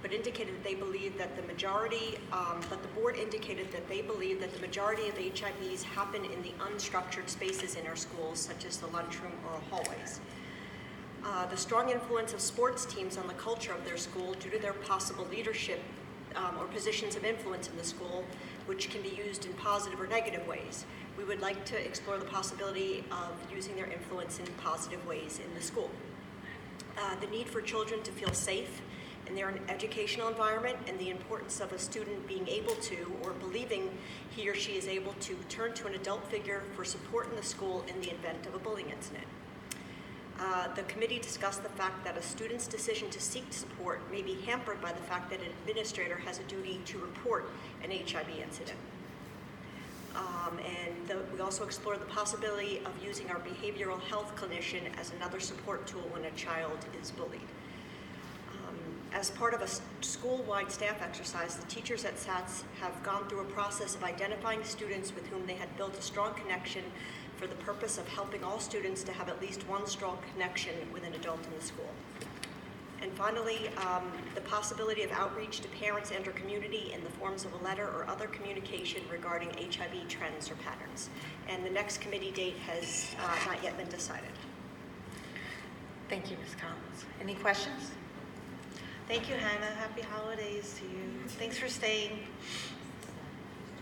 but indicated that they believe that the board indicated that they believe that the majority of HIVs happen in the unstructured spaces in our schools, such as the lunchroom or hallways. The strong influence of sports teams on the culture of their school due to their possible leadership or positions of influence in the school, which can be used in positive or negative ways. We would like to explore the possibility of using their influence in positive ways in the school. The need for children to feel safe in their educational environment and the importance of a student being able to, or believing he or she is able to, turn to an adult figure for support in the school in the event of a bullying incident. The committee discussed the fact that a student's decision to seek support may be hampered by the fact that an administrator has a duty to report an HIV incident. We also explored the possibility of using our behavioral health clinician as another support tool when a child is bullied. As part of a school-wide staff exercise, the teachers at SATS have gone through a process of identifying students with whom they had built a strong connection for the purpose of helping all students to have at least one strong connection with an adult in the school. And finally, the possibility of outreach to parents and or community in the forms of a letter or other communication regarding HIV trends or patterns. And the next committee date has not yet been decided. Thank you, Ms. Collins. Any questions? Thank you, Hannah. Happy holidays to you. Thanks for staying.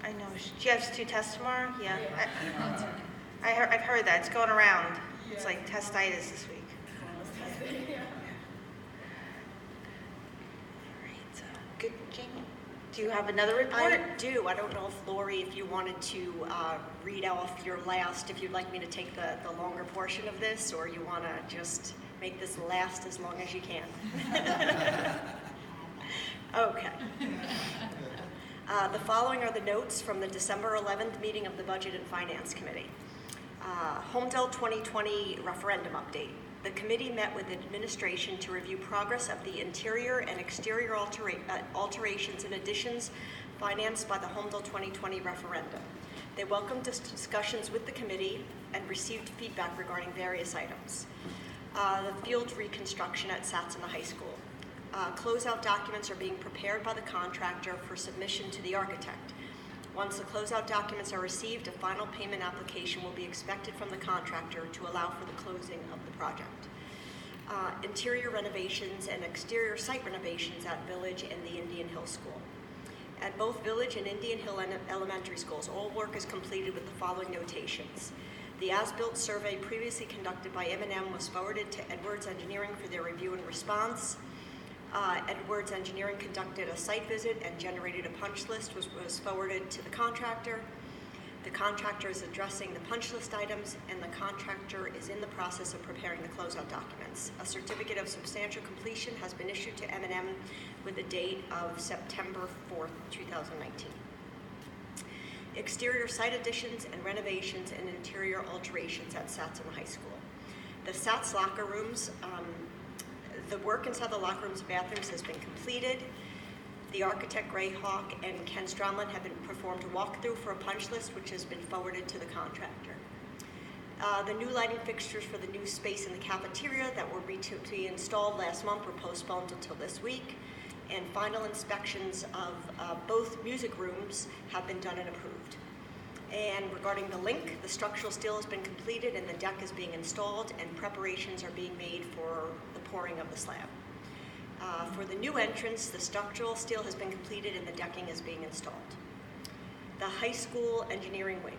I know. She has 2 tests tomorrow? Yeah. I've heard that. It's going around. It's like testitis this week. Good, Jamie. Do you have another report? I do. I don't know if Lori, if you wanted to read off your last, if you'd like me to take the longer portion of this, or you want to just make this last as long as you can. Okay. The following are the notes from the December 11th meeting of the Budget and Finance Committee. Holmdel 2020 referendum update. The committee met with administration to review progress of the interior and exterior alterations and additions financed by the Holmdel 2020 referendum. They welcomed discussions with the committee and received feedback regarding various items. The field reconstruction at SATS in the high school. Closeout documents are being prepared by the contractor for submission to the architect. Once the closeout documents are received, a final payment application will be expected from the contractor to allow for the closing of the project. Interior renovations and exterior site renovations at Village and the Indian Hill School. At both Village and Indian Hill Elementary Schools, all work is completed with the following notations. The as-built survey previously conducted by M&M was forwarded to Edwards Engineering for their review and response. Edwards Engineering conducted a site visit and generated a punch list, which was forwarded to the contractor. The contractor is addressing the punch list items, and the contractor is in the process of preparing the closeout documents. A certificate of substantial completion has been issued to M&M with the date of September 4th, 2019. Exterior site additions and renovations and interior alterations at SATS in the high school. The SATS locker rooms, the work inside the locker rooms and bathrooms has been completed. The architect Greyhawk and Ken Stromlin have been performed a walkthrough for a punch list, which has been forwarded to the contractor. The new lighting fixtures for the new space in the cafeteria that were to be installed last month were postponed until this week. And final inspections of both music rooms have been done and approved. And regarding the link, the structural steel has been completed and the deck is being installed, and preparations are being made for the pouring of the slab. For the new entrance, the structural steel has been completed and the decking is being installed. The high school engineering wing.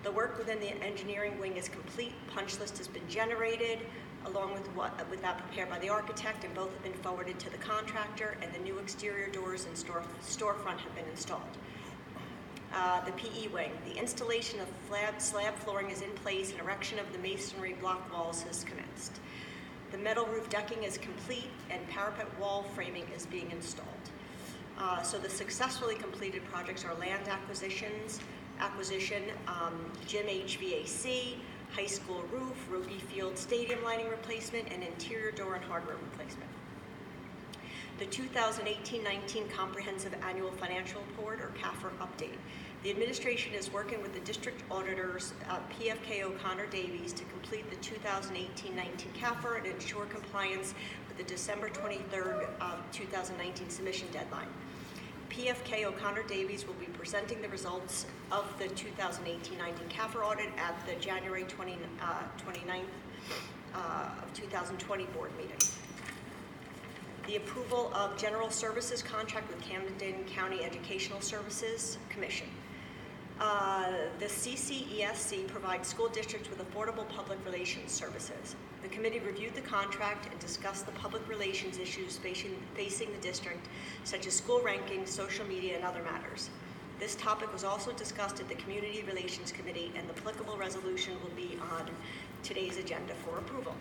The work within the engineering wing is complete. Punch list has been generated, along with that prepared by the architect, and both have been forwarded to the contractor, and the new exterior doors and storefront have been installed. The PE wing. The installation of slab flooring is in place, and erection of the masonry block walls has commenced. The metal roof decking is complete, and parapet wall framing is being installed. So the successfully completed projects are land acquisition, gym HVAC, high school roof, Rogie Field stadium lighting replacement, and interior door and hardware replacement. The 2018-19 Comprehensive Annual Financial Report, or CAFR, update. The administration is working with the district auditors, PFK O'Connor Davies, to complete the 2018-19 CAFR and ensure compliance with the December 23rd, 2019 submission deadline. PFK O'Connor Davies will be presenting the results of the 2018-19 CAFR audit at the January 29th of 2020 board meeting. The approval of general services contract with Camden County Educational Services Commission. The CCESC provides school districts with affordable public relations services. The committee reviewed the contract and discussed the public relations issues facing the district, such as school rankings, social media, and other matters. This topic was also discussed at the Community Relations Committee, and the applicable resolution will be on today's agenda for approval.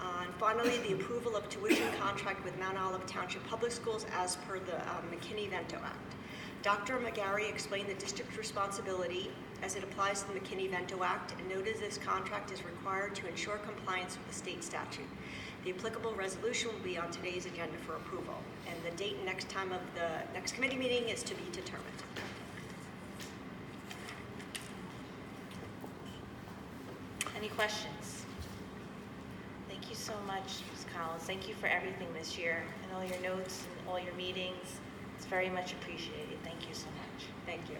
And finally, the approval of tuition contract with Mount Olive Township Public Schools as per the McKinney-Vento Act. Dr. McGarry explained the district's responsibility as it applies to the McKinney-Vento Act and noted this contract is required to ensure compliance with the state statute. The applicable resolution will be on today's agenda for approval, and the date and next time of the next committee meeting is to be determined. Any questions? Thank you so much, Ms. Collins. Thank you for everything this year and all your notes and all your meetings. It's very much appreciated. Thank you so much. Thank you.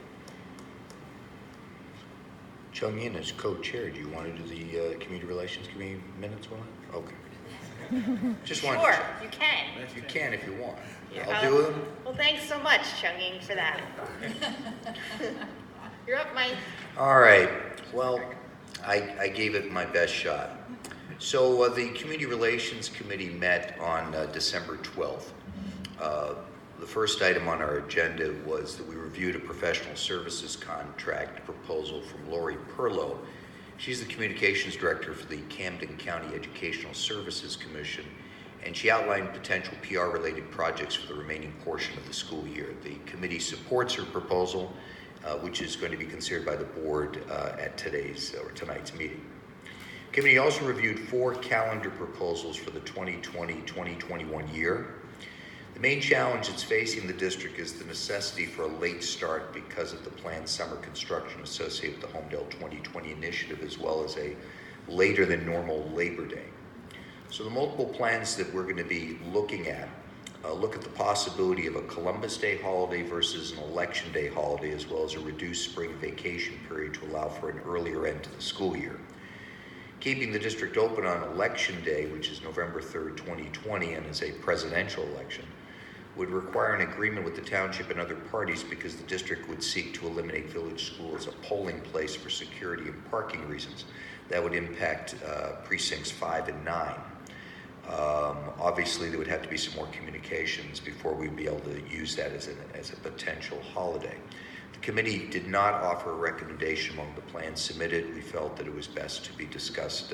Chung Yin as co-chair, do you want to do the Community Relations Committee minutes on it? Okay. Just wanted Sure, to check. you can. You can if you want. Yeah, I'll do them. Well, thanks so much, Chung Ying, for that. You're up, Mike. All right. Well, I gave it my best shot. So the Community Relations Committee met on December 12th. The first item on our agenda was that we reviewed a professional services contract proposal from Lori Perlow. She's the communications director for the Camden County Educational Services Commission, and she outlined potential PR-related projects for the remaining portion of the school year. The committee supports her proposal, which is going to be considered by the board at tonight's meeting. The committee also reviewed 4 calendar proposals for the 2020-2021 year. The main challenge that's facing the district is the necessity for a late start because of the planned summer construction associated with the Holmdel 2020 initiative, as well as a later than normal Labor Day. So the multiple plans that we're going to be looking at look at the possibility of a Columbus Day holiday versus an Election Day holiday, as well as a reduced spring vacation period to allow for an earlier end to the school year. Keeping the district open on Election Day, which is November 3rd, 2020, and is a presidential election, would require an agreement with the township and other parties because the district would seek to eliminate village school as a polling place for security and parking reasons. That would impact precincts 5 and 9. Obviously, there would have to be some more communications before we'd be able to use that as a potential holiday. The committee did not offer a recommendation among the plans submitted. We felt that it was best to be discussed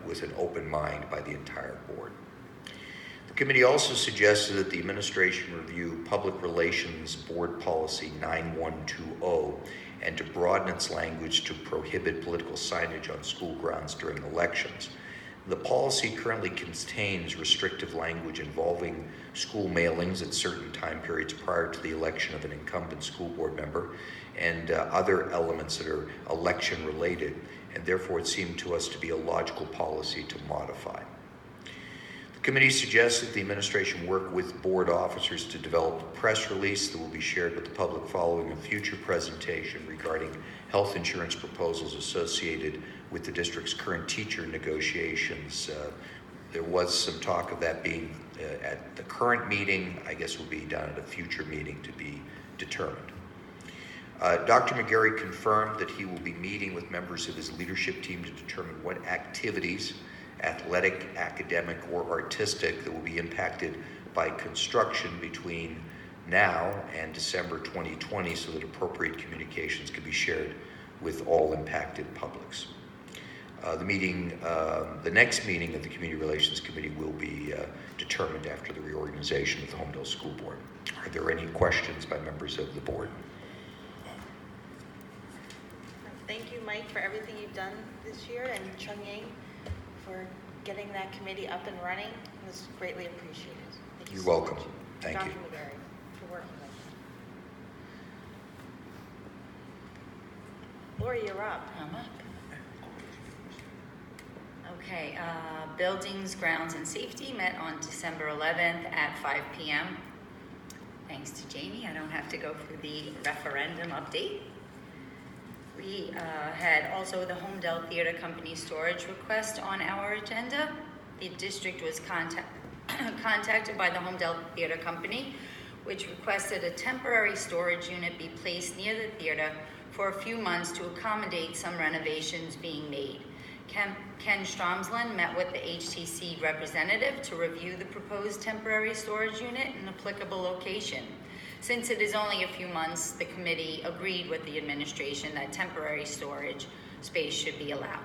with an open mind by the entire board. The committee also suggested that the administration review Public Relations Board Policy 9120 and to broaden its language to prohibit political signage on school grounds during elections. The policy currently contains restrictive language involving school mailings at certain time periods prior to the election of an incumbent school board member and other elements that are election related, and therefore it seemed to us to be a logical policy to modify. The committee suggests that the administration work with board officers to develop a press release that will be shared with the public following a future presentation regarding health insurance proposals associated with the district's current teacher negotiations. There was some talk of that being at the current meeting. I guess will be done at a future meeting to be determined. Dr. McGarry confirmed that he will be meeting with members of his leadership team to determine what activities, athletic, academic, or artistic, that will be impacted by construction between now and December 2020 so that appropriate communications can be shared with all impacted publics. The next meeting of the Community Relations Committee will be determined after the reorganization of the Holmdel School Board. Are there any questions by members of the board? Thank you, Mike, for everything you've done this year, and Chung Ying for getting that committee up and running. It was greatly appreciated. Thank you. You're so welcome. much. Thank Dr. you. McGarry, for working with me. Lori, you're up. I'm up. Okay, Buildings, Grounds, and Safety met on December 11th at 5 p.m. Thanks to Jamie, I don't have to go through the referendum update. We had also the Holmdel Theater Company storage request on our agenda. The district was contacted by the Holmdel Theater Company which requested a temporary storage unit be placed near the theater for a few months to accommodate some renovations being made. Ken Stromsland met with the HTC representative to review the proposed temporary storage unit in an applicable location. Since it is only a few months, the committee agreed with the administration that temporary storage space should be allowed.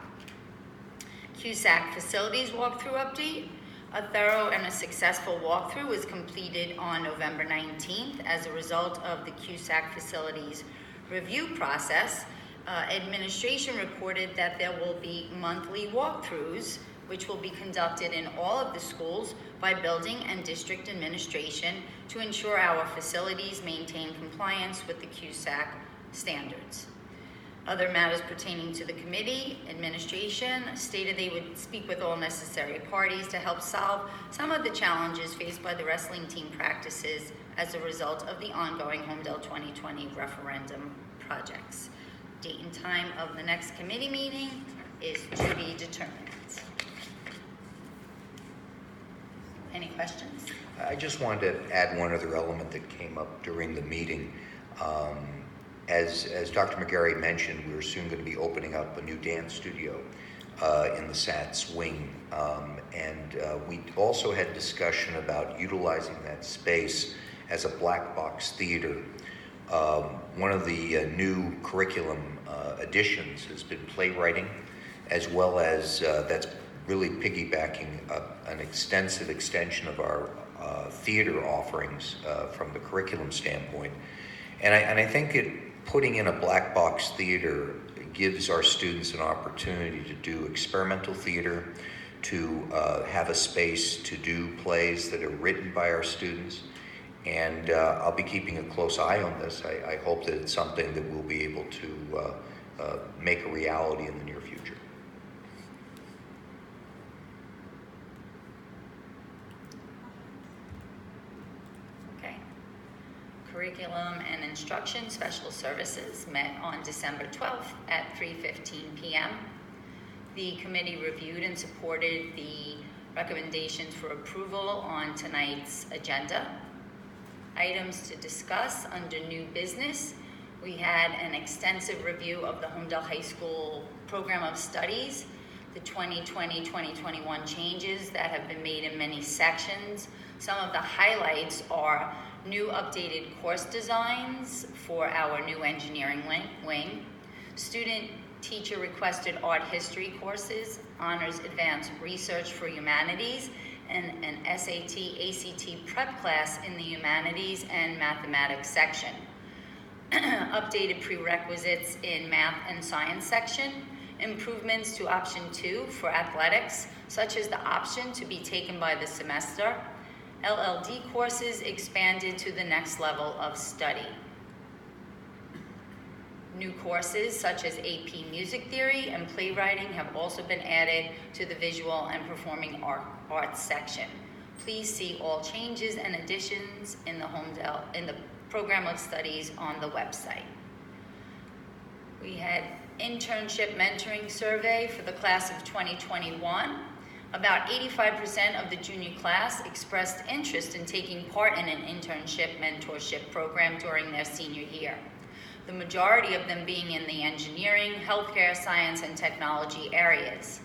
CUSAC facilities walkthrough update. A thorough and a successful walkthrough was completed on November 19th. As a result of the CUSAC facilities review process, administration reported that there will be monthly walkthroughs, which will be conducted in all of the schools by building and district administration to ensure our facilities maintain compliance with the CUSAC standards. Other matters pertaining to the committee, administration stated they would speak with all necessary parties to help solve some of the challenges faced by the wrestling team practices as a result of the ongoing Holmdel 2020 referendum projects. Date and time of the next committee meeting is to be determined. Any questions? I just wanted to add one other element that came up during the meeting. As Dr. McGarry mentioned, we're soon going to be opening up a new dance studio in the SATS wing. We also had discussion about utilizing that space as a black box theater. One of the new curriculum additions has been playwriting, as well as that's really piggybacking an extensive extension of our theater offerings from the curriculum standpoint. And I think putting in a black box theater gives our students an opportunity to do experimental theater, to have a space to do plays that are written by our students. And I'll be keeping a close eye on this. I hope that it's something that we'll be able to make a reality in the near future. Curriculum and Instruction Special Services met on December 12th at 3:15 p.m. The committee reviewed and supported the recommendations for approval on tonight's agenda. Items to discuss under new business. We had an extensive review of the Holmdel High School Program of Studies, the 2020-2021 changes that have been made in many sections. Some of the highlights are new updated course designs for our new engineering wing, student teacher requested art history courses, honors advanced research for humanities, and an SAT, ACT prep class in the humanities and mathematics section. Updated prerequisites in math and science section, improvements to option 2 for athletics, such as the option to be taken by the semester, LLD courses expanded to the next level of study. New courses such as AP Music Theory and Playwriting have also been added to the Visual and Performing Arts section. Please see all changes and additions in the Program of Studies on the website. We had internship mentoring survey for the class of 2021. About 85% of the junior class expressed interest in taking part in an internship mentorship program during their senior year. The majority of them being in the engineering, healthcare, science, and technology areas.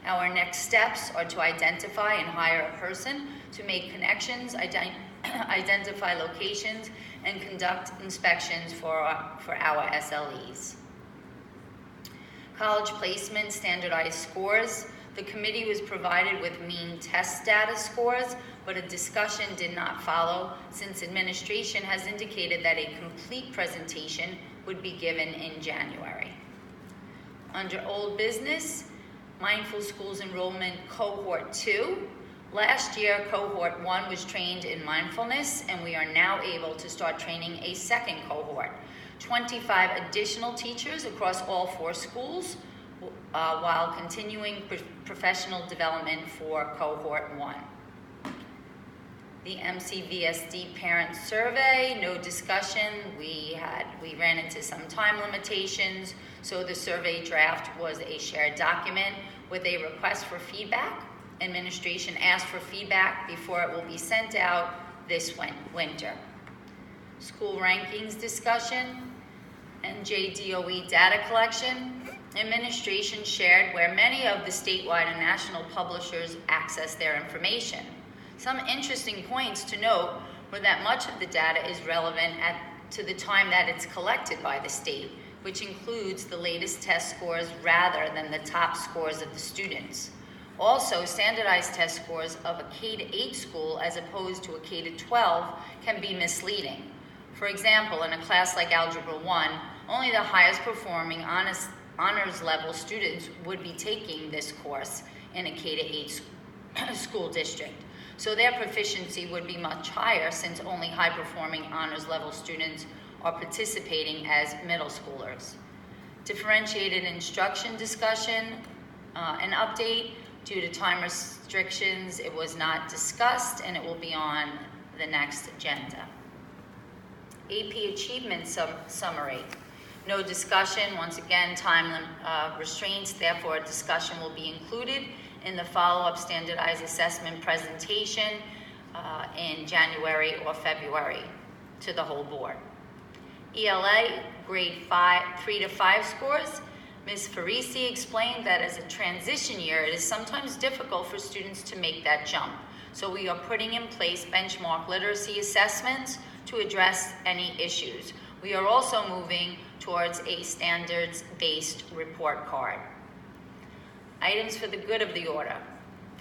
Our next steps are to identify and hire a person to make connections, identify locations, and conduct inspections for our SLEs. College placement standardized scores. The committee was provided with mean test status scores, but a discussion did not follow since administration has indicated that a complete presentation would be given in January. Under old business, Mindful Schools Enrollment Cohort 2. Last year, Cohort 1 was trained in mindfulness, and we are now able to start training a second cohort. 25 additional teachers across all 4 schools, while continuing professional development for Cohort 1. The MCVSD parent survey, no discussion. We ran into some time limitations, so the survey draft was a shared document with a request for feedback. Administration asked for feedback before it will be sent out this winter. school rankings discussion, NJDOE data collection, administration shared where many of the statewide and national publishers access their information. Some interesting points to note were that much of the data is relevant to the time that it's collected by the state, which includes the latest test scores rather than the top scores of the students. Also, standardized test scores of a K-8 school as opposed to a K-12 can be misleading. For example, in a class like Algebra 1, only the highest performing honors level students would be taking this course in a K-8 school district. So their proficiency would be much higher since only high performing honors level students are participating as middle schoolers. Differentiated instruction discussion, an update. Due to time restrictions, it was not discussed and it will be on the next agenda. AP Achievement Summary. No discussion, once again, time restraints, therefore a discussion will be included in the follow-up standardized assessment presentation in January or February to the whole board. ELA, grade 3 to 5 scores. Ms. Farisi explained that as a transition year, it is sometimes difficult for students to make that jump. So we are putting in place benchmark literacy assessments to address any issues. We are also moving towards a standards-based report card. Items for the good of the order.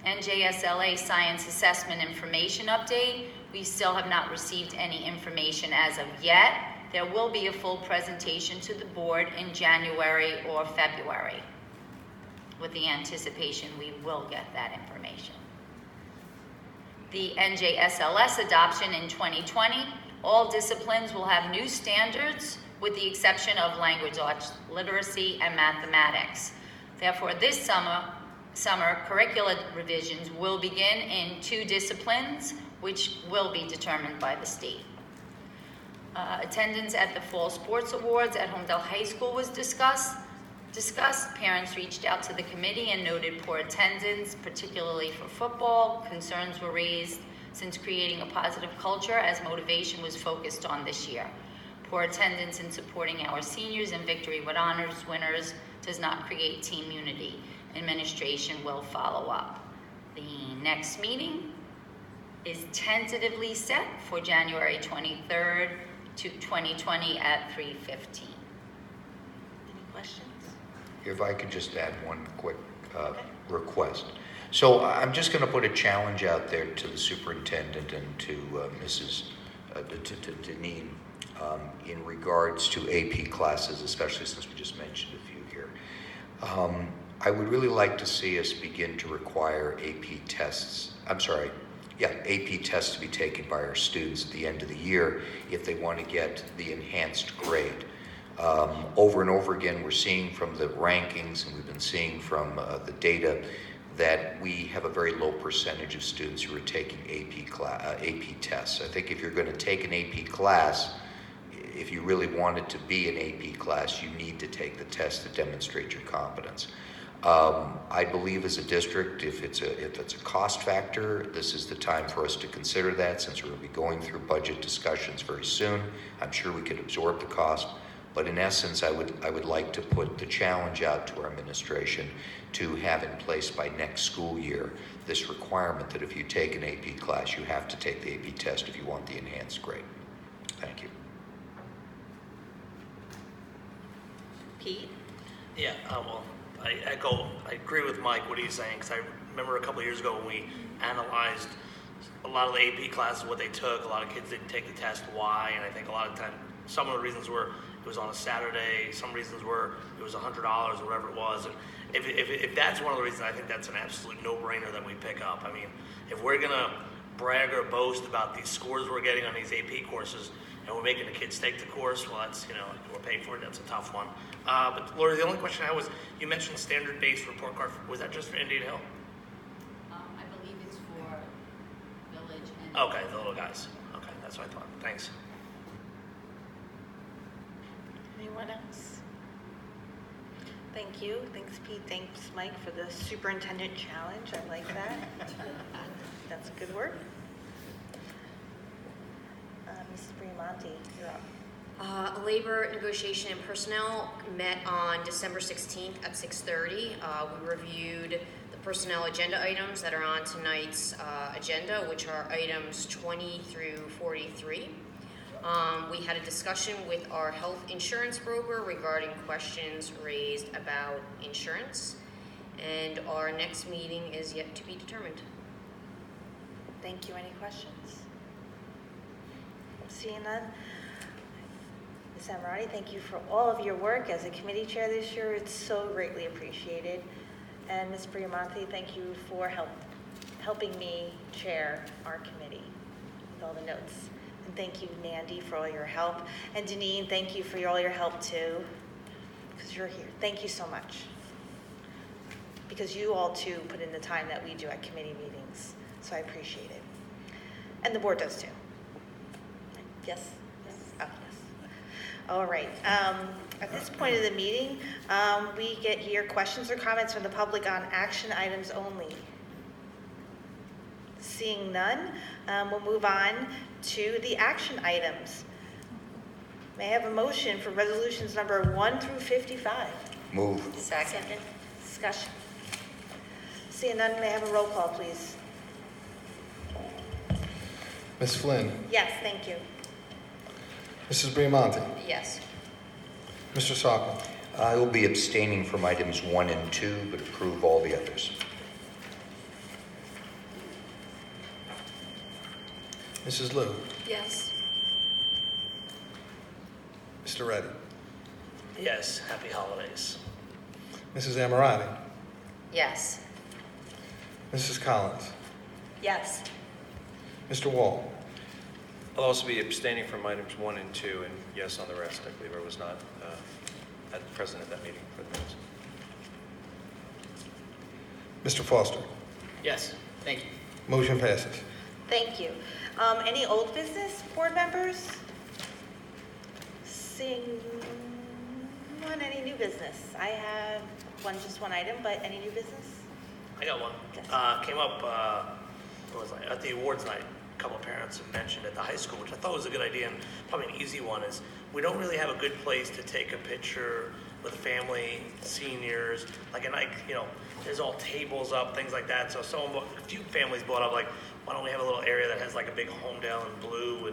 NJSLA Science Assessment Information Update. We still have not received any information as of yet. There will be a full presentation to the board in January or February, with the anticipation we will get that information. The NJSLS adoption in 2020, all disciplines will have new standards with the exception of language arts, literacy, and mathematics. Therefore, this summer curricula revisions will begin in 2 disciplines, which will be determined by the state. Attendance at the Fall Sports Awards at Holmdel High School was discussed. Parents reached out to the committee and noted poor attendance, particularly for football. Concerns were raised since creating a positive culture as motivation was focused on this year. Poor attendance in supporting our seniors and victory with honors winners does not create team unity. Administration will follow up. The next meeting is tentatively set for January 23rd to 2020 at 3:15. Any questions? If I could just add one quick request. So I'm just going to put a challenge out there to the superintendent and to Mrs. Deneen in regards to AP classes, especially since we just mentioned a few here. I would really like to see us begin to require AP tests to be taken by our students at the end of the year if they want to get the enhanced grade. Over and over again, we're seeing from the rankings and we've been seeing from the data that we have a very low percentage of students who are taking AP tests. I think if you're going to take an AP class, if you really want it to be an AP class, you need to take the test to demonstrate your competence. I believe as a district, if it's a cost factor, this is the time for us to consider that since we're going to be going through budget discussions very soon. I'm sure we could absorb the cost, but in essence, I would like to put the challenge out to our administration to have in place by next school year this requirement that if you take an AP class, you have to take the AP test if you want the enhanced grade. Thank you. Pete? Yeah, well, I agree with Mike, what he's saying, because I remember a couple of years ago when we analyzed a lot of the AP classes, what they took, a lot of kids didn't take the test, why, and I think a lot of time, some of the reasons were it was on a Saturday, some reasons were it was $100 or whatever it was, and if that's one of the reasons, I think that's an absolute no-brainer that we pick up. I mean, if we're gonna brag or boast about these scores we're getting on these AP courses, and we're making the kids take the course, well, that's, we're paying for it, that's a tough one. But Lori, the only question I had was, you mentioned standard-based report card, was that just for Indian Hill? I believe it's for Village and... Okay, the little guys. Okay, that's what I thought. Thanks. Anyone else? Thank you. Thanks, Pete. Thanks, Mike, for the superintendent challenge. I like that. That's a good word. Mrs. Briamonte, you're up. Labor negotiation and personnel met on December 16th at 6:30. We reviewed the personnel agenda items that are on tonight's agenda, which are items 20 through 43. We had a discussion with our health insurance broker regarding questions raised about insurance, and our next meeting is yet to be determined. Thank you. Any questions? Seeing none. Ms. Amorati, thank you for all of your work as a committee chair this year. It's so greatly appreciated. And Ms. Briamonte, thank you for helping me chair our committee with all the notes. And thank you, Mandy, for all your help. And Deneen, thank you for all your help too, because you're here. Thank you so much. Because you all too put in the time that we do at committee meetings. So I appreciate it. And the board does too. Yes? Yes. Oh, yes. All right. At this point of the meeting, we get here questions or comments from the public on action items only. Seeing none, we'll move on to the action items. May I have a motion for resolutions number 1 through 55? Move. Second. Discussion. Seeing none, may I have a roll call, please? Ms. Flynn, Yes, thank you. Mrs. Briamonte, Yes. Mr. Sokol, I will be abstaining from items 1 and 2, but approve all the others. Mrs. Liu, Yes. Mr. Reddy, Yes, happy holidays. Mrs. Amorati, Yes. Mrs. Collins, Yes. Mr. Wall. I'll also be abstaining from items 1 and 2, and yes on the rest. I believe I was not present at that meeting for the minutes. Mr. Foster. Yes, thank you. Motion passes. Thank you. Any old business, board members? Seeing none, any new business? I have just one item, but any new business? I got one. Yes. Came up, what was I, at the awards night, a couple of parents have mentioned at the high school, which I thought was a good idea and probably an easy one, is we don't really have a good place to take a picture with family, seniors, like a night, there's all tables up, things like that. So a few families brought up, like, why don't we have a little area that has like a big Holmdel in blue,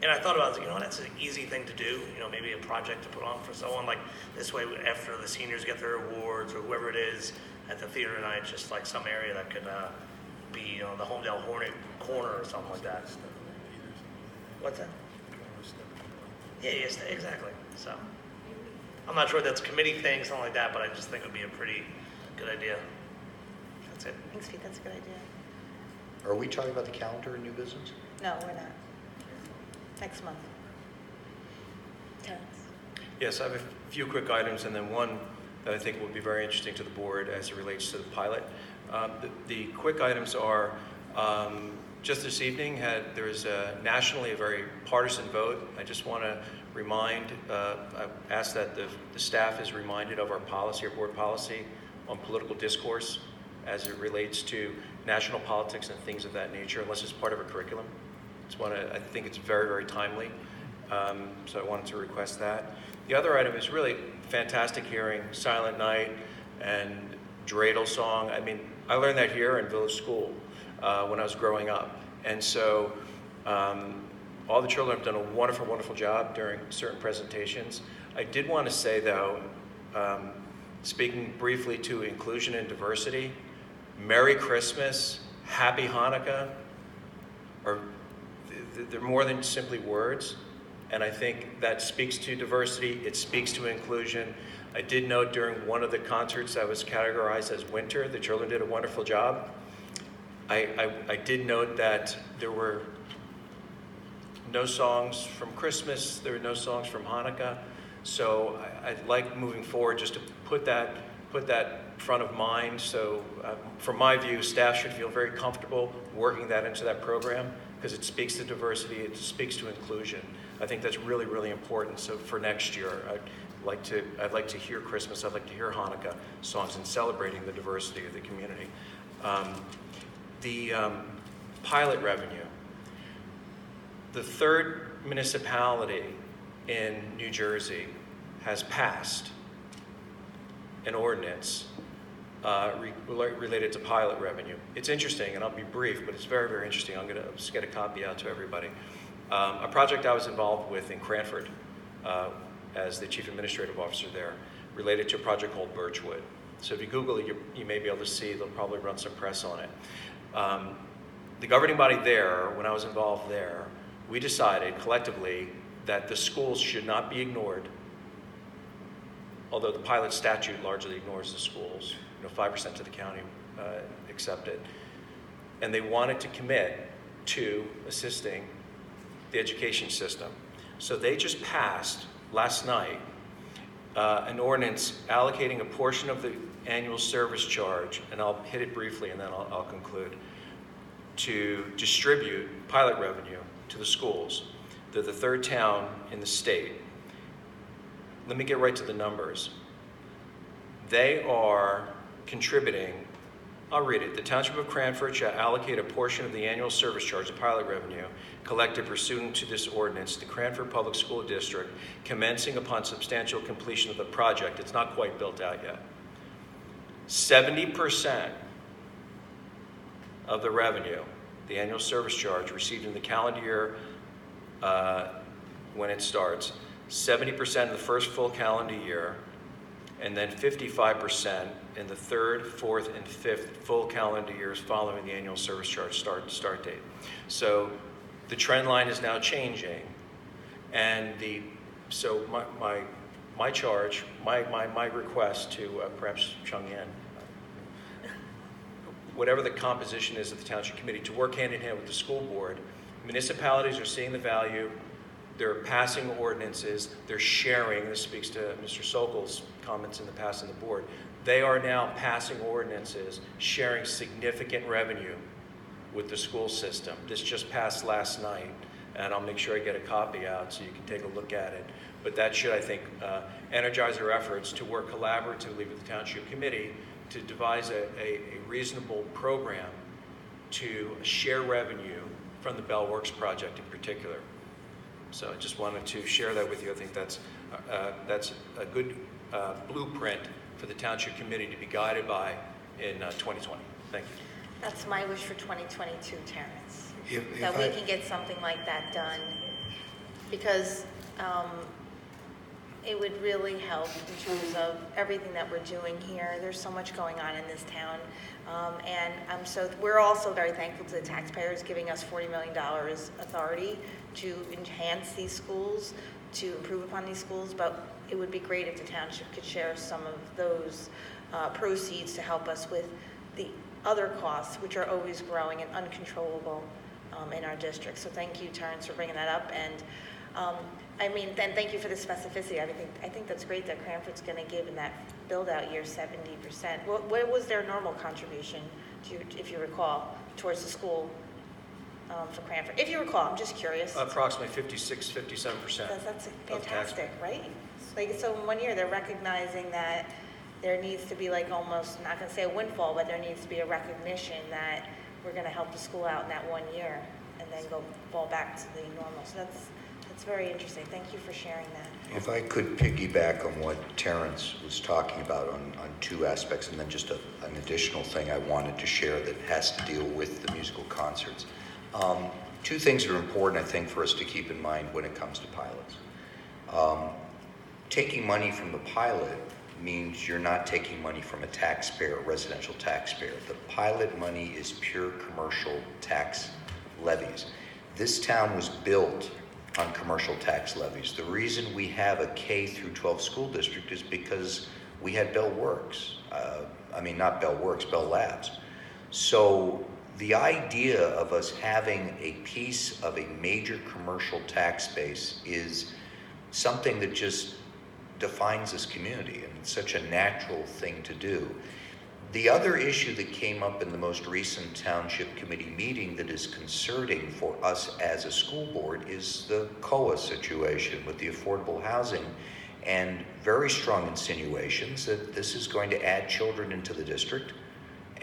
and I thought about it, that's an easy thing to do, maybe a project to put on for someone, like this way after the seniors get their awards or whoever it is at the theater tonight, just like some area that could be, the Holmdel Hornet Corner or something like that. What's that? Yeah, yes, exactly. So I'm not sure if that's a committee thing, something like that, but I just think it would be a pretty good idea. That's it. Thanks, Pete, that's a good idea. Are we talking about the calendar in new business? No, we're not. Next month. Terrence? Yes, I have a few quick items, and then one that I think will be very interesting to the board as it relates to the pilot. The quick items are, just this evening, there is nationally a very partisan vote. I just want to remind, I ask that the staff is reminded of our policy, our board policy on political discourse as it relates to national politics and things of that nature, unless it's part of a curriculum. I think it's very, very timely, so I wanted to request that. The other item is really fantastic hearing Silent Night and dreidel song. I mean, I learned that here in Village School when I was growing up. And so all the children have done a wonderful, wonderful job during certain presentations. I did want to say, though, speaking briefly to inclusion and diversity, Merry Christmas, Happy Hanukkah, they're more than simply words. And I think that speaks to diversity, it speaks to inclusion. I did note during one of the concerts that was categorized as winter, the children did a wonderful job. I did note that there were no songs from Christmas, there were no songs from Hanukkah. So I'd like moving forward just to put that front of mind. So from my view, staff should feel very comfortable working that into that program because it speaks to diversity, it speaks to inclusion. I think that's really, really important. So for next year, I'd like to hear Christmas, I'd like to hear Hanukkah songs and celebrating the diversity of the community. The pilot revenue. The third municipality in New Jersey has passed an ordinance related to pilot revenue. It's interesting, and I'll be brief, but it's very, very interesting. I'm going to just get a copy out to everybody. A project I was involved with in Cranford as the Chief Administrative Officer there, related to a project called Birchwood. So if you Google it, you may be able to see, they'll probably run some press on it. The governing body there, when I was involved there, we decided collectively that the schools should not be ignored, although the pilot statute largely ignores the schools, 5% to the county accepted. And they wanted to commit to assisting the education system. So they just passed last night an ordinance allocating a portion of the annual service charge, and I'll hit it briefly and then I'll conclude, to distribute pilot revenue to the schools. They're the third town in the state. Let me get right to the numbers. They are contributing, I'll read it. The Township of Cranford shall allocate a portion of the annual service charge, the pilot revenue, collected pursuant to this ordinance, the Cranford Public School District, commencing upon substantial completion of the project. It's not quite built out yet. 70% of the revenue, the annual service charge received in the calendar year when it starts, 70% in the first full calendar year, and then 55% in the third, fourth, and fifth full calendar years following the annual service charge start date. So the trend line is now changing, and so my charge, my request to perhaps Chung Yen, whatever the composition is of the Township Committee, to work hand in hand with the school board. Municipalities are seeing the value. They're passing ordinances. They're sharing. This speaks to Mr. Sokol's comments in the past on the board. They are now passing ordinances, sharing significant revenue with the school system. This just passed last night, and I'll make sure I get a copy out so you can take a look at it. But that should, I think, energize our efforts to work collaboratively with the Township Committee to devise a reasonable program to share revenue from the Bell Works project in particular. So I just wanted to share that with you. I think that's a good blueprint for the Township Committee to be guided by in 2020. Thank you. That's my wish for 2022, Terrence. If that I- we can get something like that done, because it would really help in terms of everything that we're doing here. There's so much going on in this town, and we're also very thankful to the taxpayers giving us $40 million authority to enhance these schools, to improve upon these schools. But it would be great if the township could share some of those proceeds to help us with the other costs, which are always growing and uncontrollable in our district. So thank you, Terrence, for bringing that up. And I mean, then thank you for the specificity. I think that's great that Cranford's going to give in that build-out year 70%. What was their normal contribution, if you recall, towards the school for Cranford? If you recall, I'm just curious. Approximately 56, 57%. That's fantastic, right? Like, so in 1 year, they're recognizing that there needs to be, like, almost, I'm not going to say a windfall, but there needs to be a recognition that we're going to help the school out in that 1 year and then fall back to the normal. So that's very interesting. Thank you for sharing that. If I could piggyback on what Terrence was talking about on two aspects, and then just an additional thing I wanted to share that has to deal with the musical concerts. Two things are important, I think, for us to keep in mind when it comes to pilots. Taking money from the pilot means you're not taking money from a taxpayer, a residential taxpayer. The pilot money is pure commercial tax levies. This town was built on commercial tax levies. The reason we have a K through 12 school district is because we had Bell Works. Not Bell Works, Bell Labs. So the idea of us having a piece of a major commercial tax base is something that just defines this community, and it's such a natural thing to do. The other issue that came up in the most recent Township Committee meeting that is concerning for us as a school board is the COA situation with the affordable housing, and very strong insinuations that this is going to add children into the district,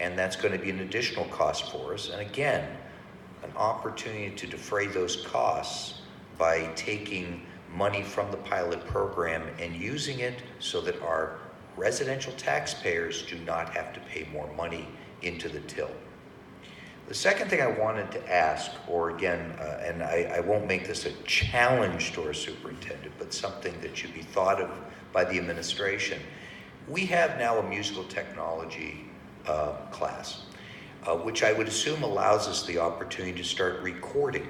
and that's going to be an additional cost for us. And again, an opportunity to defray those costs by taking money from the pilot program and using it so that our residential taxpayers do not have to pay more money into the till. The second thing I wanted to ask, or again, and I won't make this a challenge to our superintendent, but something that should be thought of by the administration. We have now a musical technology class, which I would assume allows us the opportunity to start recording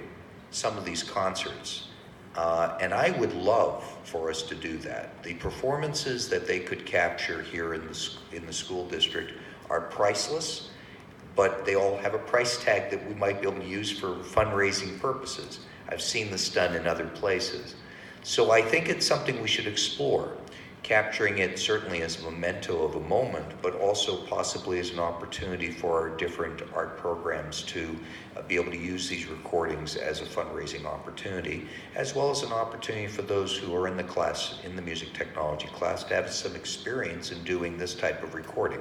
some of these concerts. And I would love for us to do that. The performances that they could capture here in the school district are priceless, but they all have a price tag that we might be able to use for fundraising purposes. I've seen this done in other places. So I think it's something we should explore, capturing it certainly as a memento of a moment, but also possibly as an opportunity for our different art programs to be able to use these recordings as a fundraising opportunity, as well as an opportunity for those who are in the class, in the music technology class, to have some experience in doing this type of recording.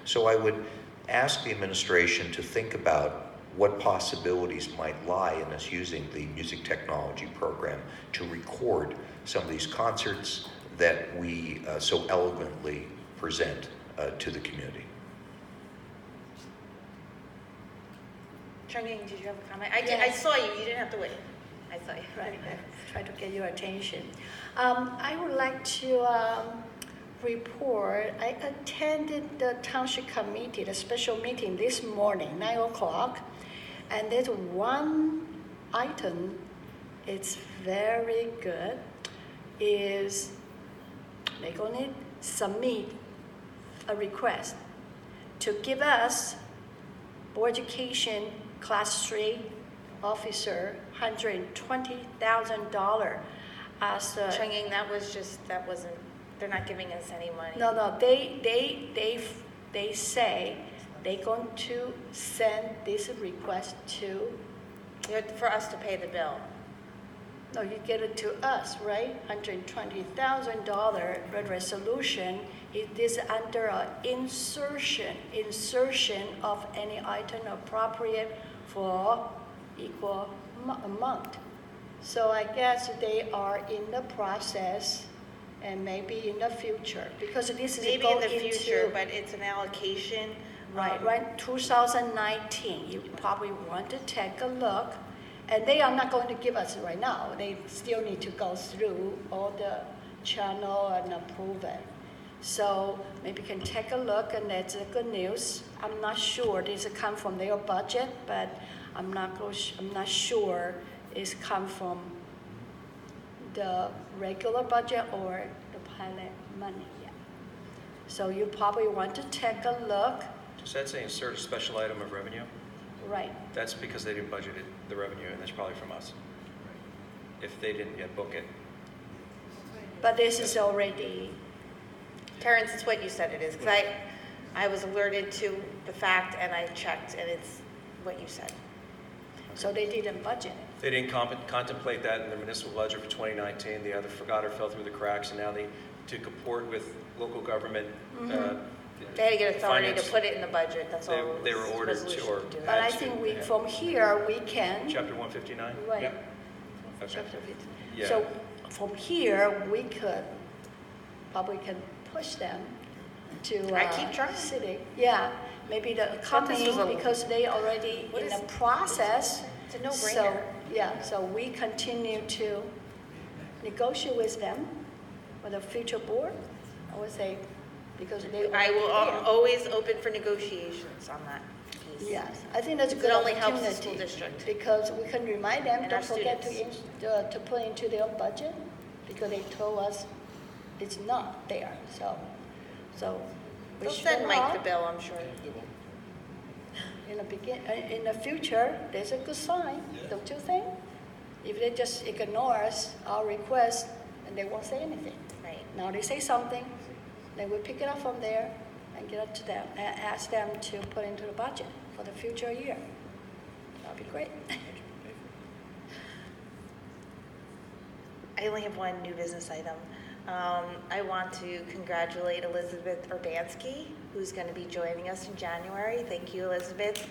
So I would ask the administration to think about what possibilities might lie in us using the music technology program to record some of these concerts that we so elegantly present to the community. Chunging, did you have a comment? I saw you. You didn't have to wait. I saw you. Right. Try to get your attention. I would like to report. I attended the township committee, the special meeting this morning, 9 o'clock, and there's one item. It's very good. Is they're going to submit a request to give us Board of Education Class 3 officer $120,000 as a... Chunging, that wasn't, they're not giving us any money. No, they say they're going to send this request to... For us to pay the bill. No, you get it to us, right? $120,000 resolution. It is under an insertion of any item appropriate for equal amount. So I guess they are in the process, and maybe in the future, because this is maybe going in the future, into, but it's an allocation. Right, 2019. You probably want to take a look. And they are not going to give us right now. They still need to go through all the channel and approve it. So maybe you can take a look, and that's a good news. I'm not sure this come from their budget, but I'm not sure it's come from the regular budget or the pilot money yet. So you probably want to take a look. So that's saying insert a special item of revenue? Right. That's because they didn't budget the revenue, and that's probably from us. If they didn't yet book it. But this is already... Terrence, it's what you said it is, because I was alerted to the fact, and I checked, and it's what you said. So they didn't budget it. They didn't contemplate that in the municipal budget for 2019. They either forgot or fell through the cracks, and now to comport with local government. They had to get authority to put it in the budget. That's all. They were ordered to, or but I think from here we can. Chapter 159. Right. Yep. Okay. Chapter 50. Yeah. So from here we could probably can push them to. I keep trying. City. Yeah, maybe the coming because they already in the process. It's a no-brainer. So yeah, so we continue to negotiate with them for the future board. I would say. Because I will always open for negotiations on that piece. Yes, I think that's a good only opportunity. helps the school district. Because we can remind them, And don't our forget students. to put into their budget, because they told us it's not there, so we They'll should send Mike the not. bill, I'm sure. In the future, there's a good sign, don't you think? If they just ignore us, our request, and they won't say anything. Right. Now they say something, then we pick it up from there and get it to them, and ask them to put into the budget for the future year. That'd be great. I only have one new business item. I want to congratulate Elizabeth Urbanski, who's going to be joining us in January. Thank you, Elizabeth,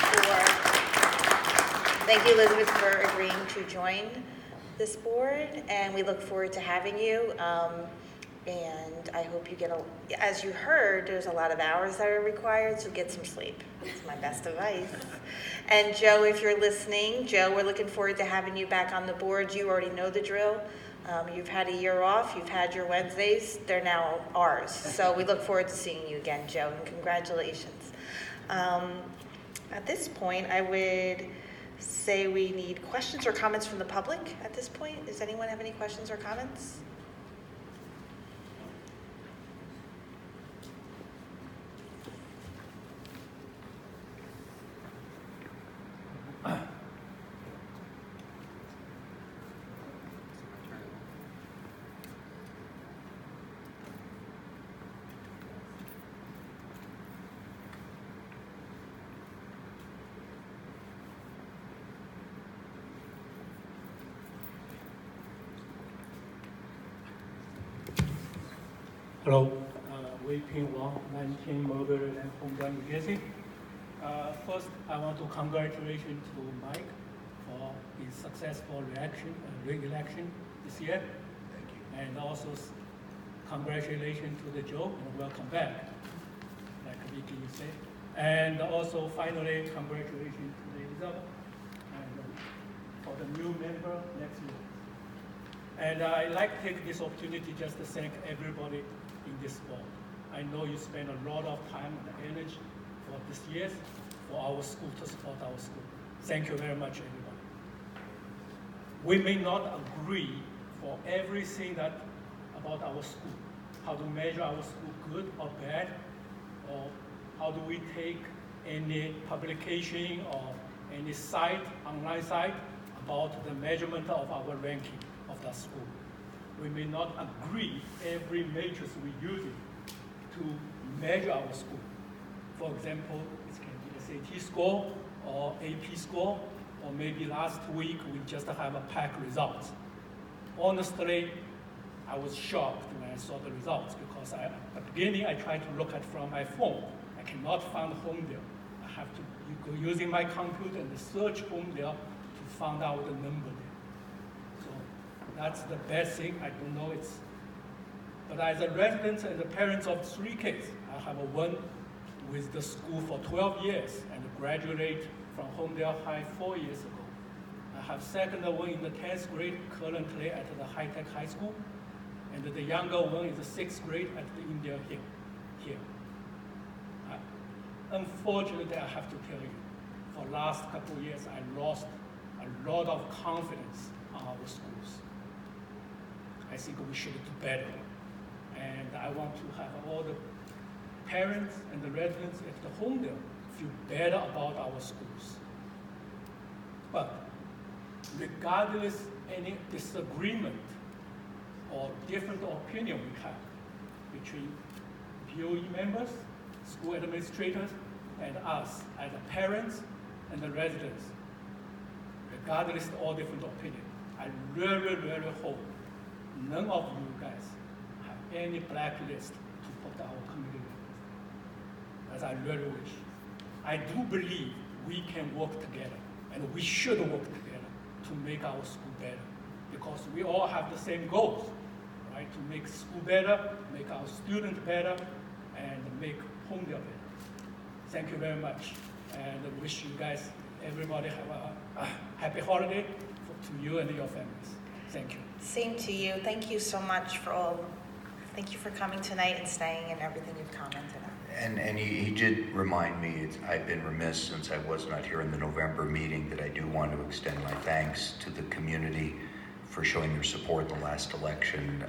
for Thank you, Elizabeth, for agreeing to join this board, and we look forward to having you. And I hope you as you heard, there's a lot of hours that are required, so get some sleep. That's my best advice. And Joe, if you're listening, Joe, we're looking forward to having you back on the board. You already know the drill. You've had a year off, you've had your Wednesdays, they're now ours. So we look forward to seeing you again, Joe, and congratulations. At this point, I would say we need questions or comments from the public at this point. Does anyone have any questions or comments? Hello, Wei Ping Wang, 19 Mulberry Lane, Holmdel, New Jersey. First, I want to congratulate to Mike for his successful re-election this year. Thank you. And also congratulations to the Joe and welcome back, like Vicky you said. And also finally, congratulations to the Elizabeth and for the new member next year. And I'd like to take this opportunity just to thank everybody in this board. I know you spend a lot of time and energy for this year for our school, to support our school. Thank you very much, everybody. We may not agree for everything about our school, how to measure our school good or bad, or how do we take any publication or any site, online site, about the measurement of our ranking of the school. We may not agree every matrix we use it to measure our school. For example, it can be SAT score or AP score, or maybe last week we just have a PAC results. Honestly, I was shocked when I saw the results because at the beginning I tried to look at from my phone. I cannot find Holmdel. I have to go using my computer and search Holmdel to find out the number there. So that's the best thing. I don't know but as a resident and the parents of 3 kids, I have one with the school for 12 years and graduate from Holmdel High 4 years ago. I have second one in the 10th grade currently at the high-tech high school, and the younger one is the 6th grade at the India Hill here. Unfortunately, I have to tell you, for last couple of years, I lost a lot of confidence on our schools. I think we should do better. And I want to have all the parents and the residents at the Holmdel feel better about our schools. But regardless any disagreement or different opinion we have between BOE members, school administrators, and us as the parents and the residents, regardless of all different opinions, I really, really hope none of you guys have any blacklist to put our community on, as I really wish. I do believe we can work together, and we should work together to make our school better, because we all have the same goals, right? To make school better, make our students better, and make Holmdel better. Thank you very much, and I wish you guys, everybody, have a happy holiday to you and your families. Thank you. Same to you. Thank you so much for all. Thank you for coming tonight and staying and everything you've commented on. And he did remind me, I've been remiss since I was not here in the November meeting, that I do want to extend my thanks to the community for showing their support in the last election.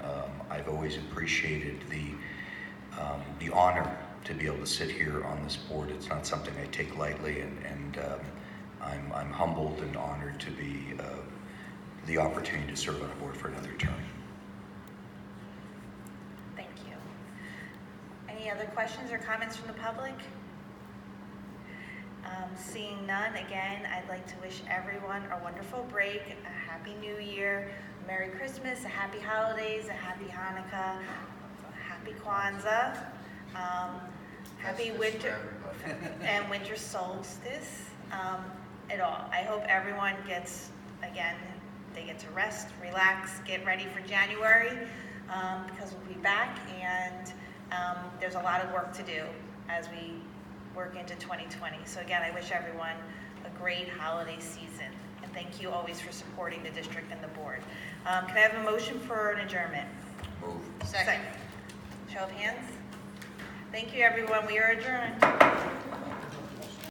I've always appreciated the honor to be able to sit here on this board. It's not something I take lightly, and I'm humbled and honored to be the opportunity to serve on a board for another term. Thank you. Any other questions or comments from the public? Seeing none, again, I'd like to wish everyone a wonderful break, a happy new year, Merry Christmas, a happy holidays, a happy Hanukkah, a happy Kwanzaa, happy winter and winter solstice. it all. I hope everyone gets, again, they get to rest, relax, get ready for January, because we'll be back, and there's a lot of work to do as we work into 2020. So again, I wish everyone a great holiday season, and thank you always for supporting the district and the board. Can I have a motion for an adjournment? Move. Second. Show of hands. Thank you, everyone. We are adjourned.